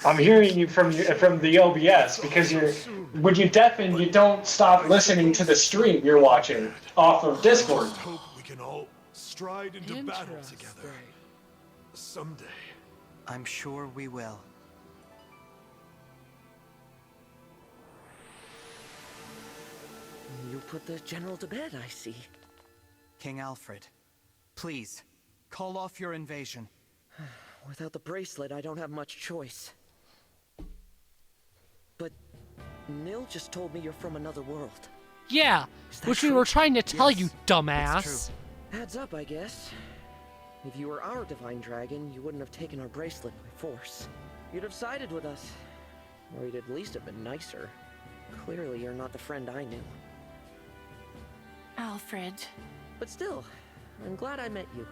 I'm hearing you from the OBS because when you deafen, you don't stop listening to the stream you're watching off of Discord. Hope we can all stride into battle together someday. I'm sure we will. You put the general to bed, I see. King Alfred, please, call off your invasion. Without the bracelet, I don't have much choice. But Nil just told me you're from another world. Yeah, which we were trying to tell you, dumbass. Adds up, I guess. If you were our divine dragon, you wouldn't have taken our bracelet by force. You'd have sided with us. Or you'd at least have been nicer. Clearly, you're not the friend I knew. Alfred. But still, I'm glad I met you.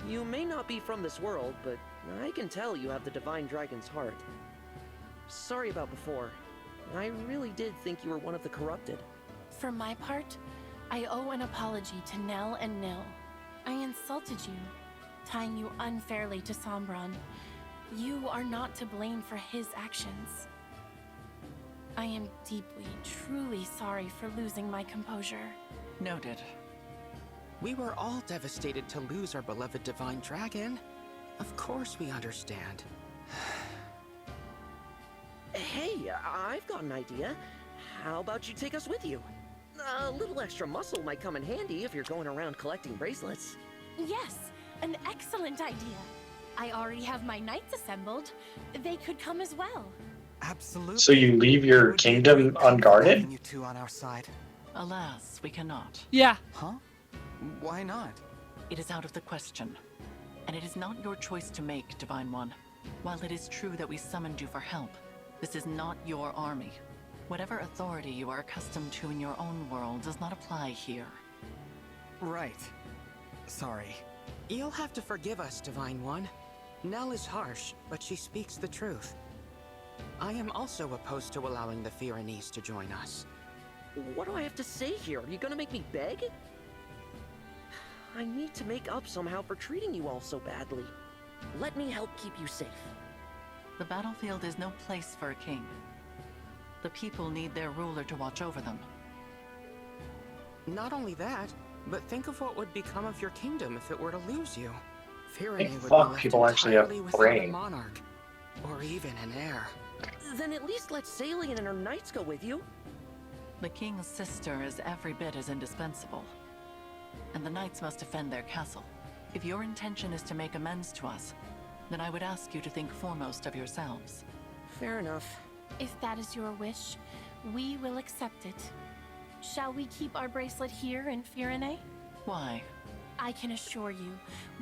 You may not be from this world, but I can tell you have the Divine Dragon's heart. Sorry about before. I really did think you were one of the corrupted. For my part, I owe an apology to Nell and Nil. I insulted you, tying you unfairly to Sombron. You are not to blame for his actions. I am deeply, truly sorry for losing my composure. Noted. We were all devastated to lose our beloved Divine Dragon. Of course we understand. Hey, I've got an idea. How about you take us with you? A little extra muscle might come in handy if you're going around collecting bracelets. Yes, an excellent idea. I already have my knights assembled. They could come as well. Absolutely. So you leave your kingdom unguarded? You two on our side. Alas, we cannot. Yeah. Huh? Why not? It is out of the question. And it is not your choice to make, Divine One. While it is true that we summoned you for help, this is not your army. Whatever authority you are accustomed to in your own world does not apply here. Right. Sorry. You'll have to forgive us, Divine One. Nell is harsh, but she speaks the truth. I am also opposed to allowing the Fyranese to join us. What do I have to say here? Are you gonna make me beg? I need to make up somehow for treating you all so badly. Let me help keep you safe. The battlefield is no place for a king. The people need their ruler to watch over them. Not only that, but think of what would become of your kingdom if it were to lose you. Hey, Fyrene would be fuck, left people actually have entirely without a brain. monarch, or even an heir. Then at least let Salian and her knights go with you. The king's sister is every bit as indispensable. And the knights must defend their castle. If your intention is to make amends to us, then I would ask you to think foremost of yourselves. Fair enough. If that is your wish, we will accept it. Shall we keep our bracelet here in Fyrene? Why? I can assure you,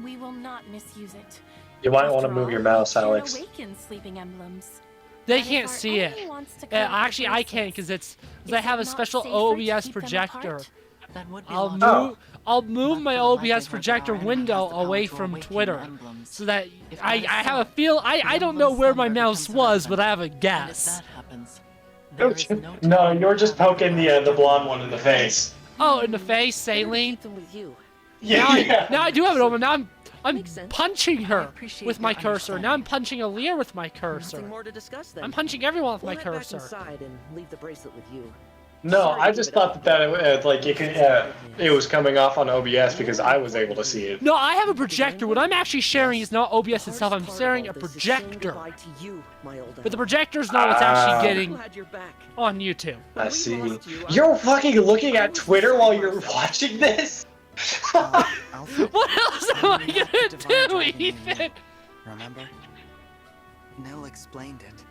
we will not misuse it. You might want to After move all, your mouse, it Alex. awakens sleeping emblems. They And if can't our see it. enemy wants to collect the Actually, I can't bracelets, because I have a is it not special safer to OBS keep them projector. apart? That would be I'll logical. move But my for the OBS likelihood projector that our enemy window has the power away to from awaken Twitter, emblems. so that If I that is have so, a feel. the I don't emblem know where my slumber mouse becomes was, but irrelevant. I have a And if guess. that happens, there is no No, telling you're just how poking the blonde one in the face. Oh, in the face, Saline. Keep them with you. Now I do have it over. Now I'm Makes sense. punching her appreciate with my your cursor. Now I'm punching Aaliyah with my Nothing cursor. more to discuss then. I'm punching everyone with We'll my head back cursor. inside and leave the bracelet with you. No, Sorry I to just give it thought up. that like you could, it was coming off on OBS because I was able to see it. No, I have a projector. What I'm actually sharing is not OBS The itself. I'm hardest sharing a part of all this is saying projector. goodbye to you, my old But the ally. projector's not what's actually getting Glad you're back. on YouTube. I When we see. lost you, I- You're fucking looking I at was Twitter beside while you're myself. watching this? Alfred, What else am I you left the gonna Divine do, Dragon in Ethan? me, remember? Nell explained it.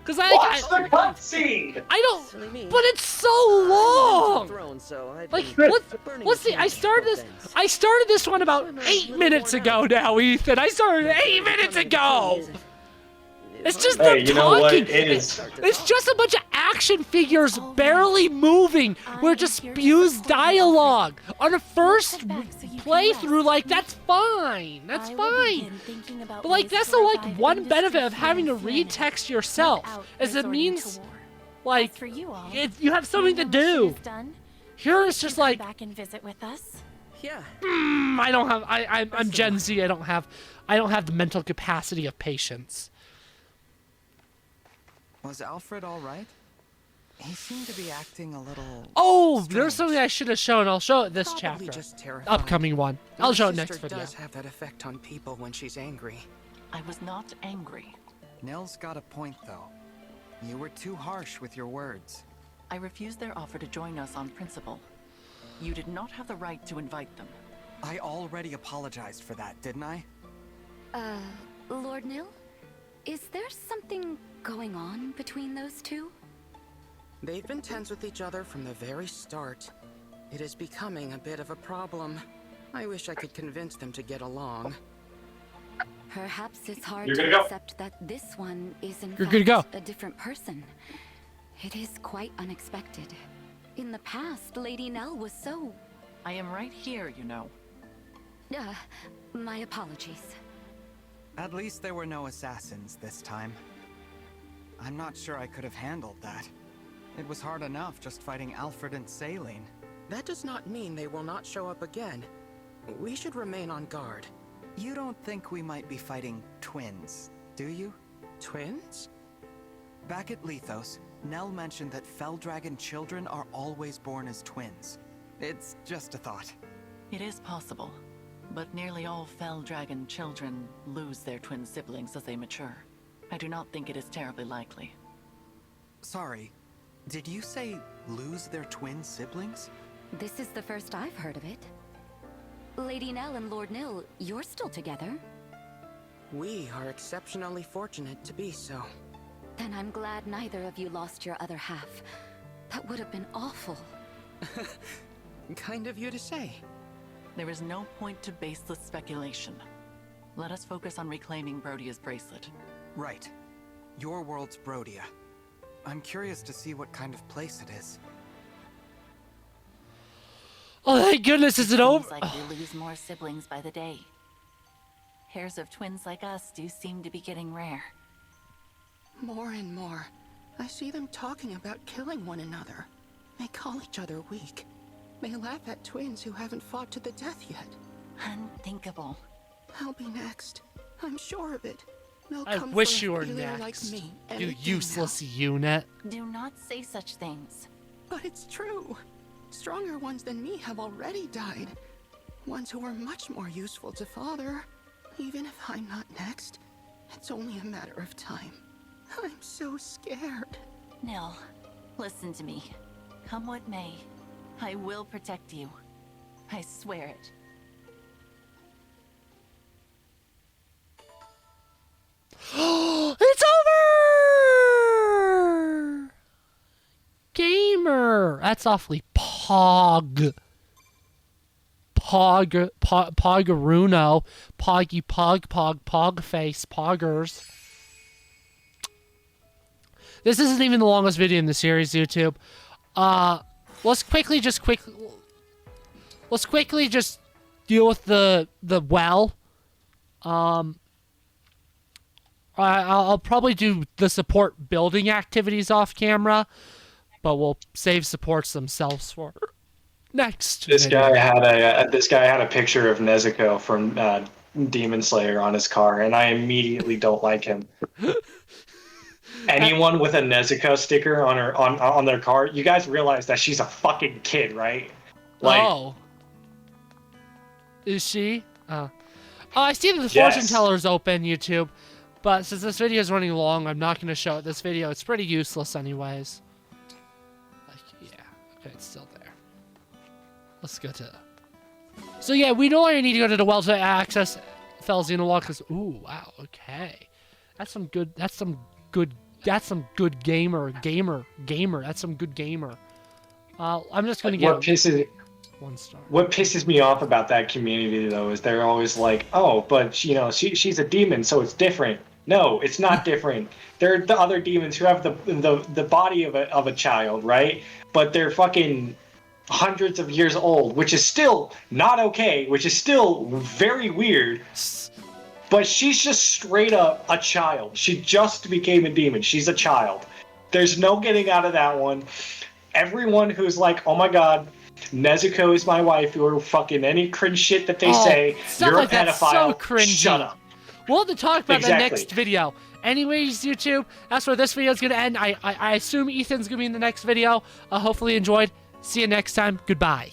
Because Watch the cutscene! I don't. Silly me. But it's so I'm long. throne, so I've Like been what? burning What's a the? I candle started both this. ends. I started this one about I'm a 8 little minutes worn ago out. now, Ethan. I started 8 minutes ago. It's just Hey, them you know what? talking. It is. It's just a bunch of action figures barely moving, where it just spews dialogue. On a first playthrough, like that's fine. That's fine. But like that's the like one benefit of having to read text yourself, is it means like For you all, you have something to do. Here it's just like back and visit with us. Yeah. I don't have. I'm Gen Z. I don't have the mental capacity of patience. Was Alfred all right? He seemed to be acting a little. Oh, strange. there's something I should have shown. I'll show it this Probably chapter. just terrified. Upcoming one. My I'll show it sister next video. does have that effect on people when she's angry. I was not angry. Nell's got a point, though. You were too harsh with your words. I refused their offer to join us on principle. You did not have the right to invite them. I already apologized for that, didn't I? Lord Nil? Is there something going on between those two? They've been tense with each other from the very start. It is becoming a bit of a problem. I wish I could convince them to get along. Perhaps it's hard You're to gonna go. accept that this one is in You're fact gonna go. a different person. It is quite unexpected. In the past, Lady Nell was so... I am right here, you know. My apologies. At least there were no assassins this time. I'm not sure I could have handled that. It was hard enough just fighting Alfred and Saline. That does not mean they will not show up again. We should remain on guard. You don't think we might be fighting twins, do you? Twins? Back at Lethos, Nell mentioned that Fell Dragon children are always born as twins. It's just a thought. It is possible, but nearly all Fell Dragon children lose their twin siblings as they mature. I do not think it is terribly likely. Sorry, did you say lose their twin siblings? This is the first I've heard of it. Lady Nell and Lord Nil, you're still together? We are exceptionally fortunate to be so. Then I'm glad neither of you lost your other half. That would have been awful. Kind of you to say. There is no point to baseless speculation. Let us focus on reclaiming Brodia's bracelet. Right. Your world's Brodia. I'm curious to see what kind of place it is. Oh, thank goodness, is it over? Seems like we lose more siblings by the day. Pairs of twins like us do seem to be getting rare. More and more, I see them talking about killing one another. They call each other weak. They laugh at twins who haven't fought to the death yet. Unthinkable. I'll be next. I'm sure of it. They'll I come wish for you a were healer next. Like me You any day useless now. unit. Do not say such things. But it's true. Stronger ones than me have already died. Ones who were much more useful to Father. Even if I'm not next, it's only a matter of time. I'm so scared. Nell, listen to me. Come what may, I will protect you. I swear it. It's over! Gamer! That's awfully pog. Pogaruno. Poggy pog face. Poggers. This isn't even the longest video in the series, YouTube. Let's quickly just deal with the well. I'll probably do the support building activities off camera, but we'll save supports themselves for next. This guy had a picture of Nezuko from Demon Slayer on his car, and I immediately don't like him. Anyone with a Nezuko sticker on their car, you guys realize that she's a fucking kid, right? Oh. Is she? I see that the fortune teller's open, YouTube. But since this video is running long, I'm not going to show it this video. It's pretty useless anyways. Like, yeah. Okay, it's still there. Let's go to... So yeah, we no longer need to go to the well to access Fell Xenologue, because... Ooh, wow, okay. That's some good gamer. That's some good gamer. I'm just going to get... 1 star. What pisses me off about that community, though, is they're always like, oh, but, you know, she's a demon, so it's different. No, it's not different. They're the other demons who have the body of a child, right? But they're fucking hundreds of years old, which is still not okay, which is still very weird. But she's just straight up a child. She just became a demon. She's a child. There's no getting out of that one. Everyone who's like, oh my god, Nezuko is my wife, or fucking any cringe shit that they say, you're like a pedophile. So cringy. Shut up. We'll have to talk about the next video. Anyways, YouTube, that's where this video is going to end. I assume Ethan's going to be in the next video. Hopefully you enjoyed. See you next time. Goodbye.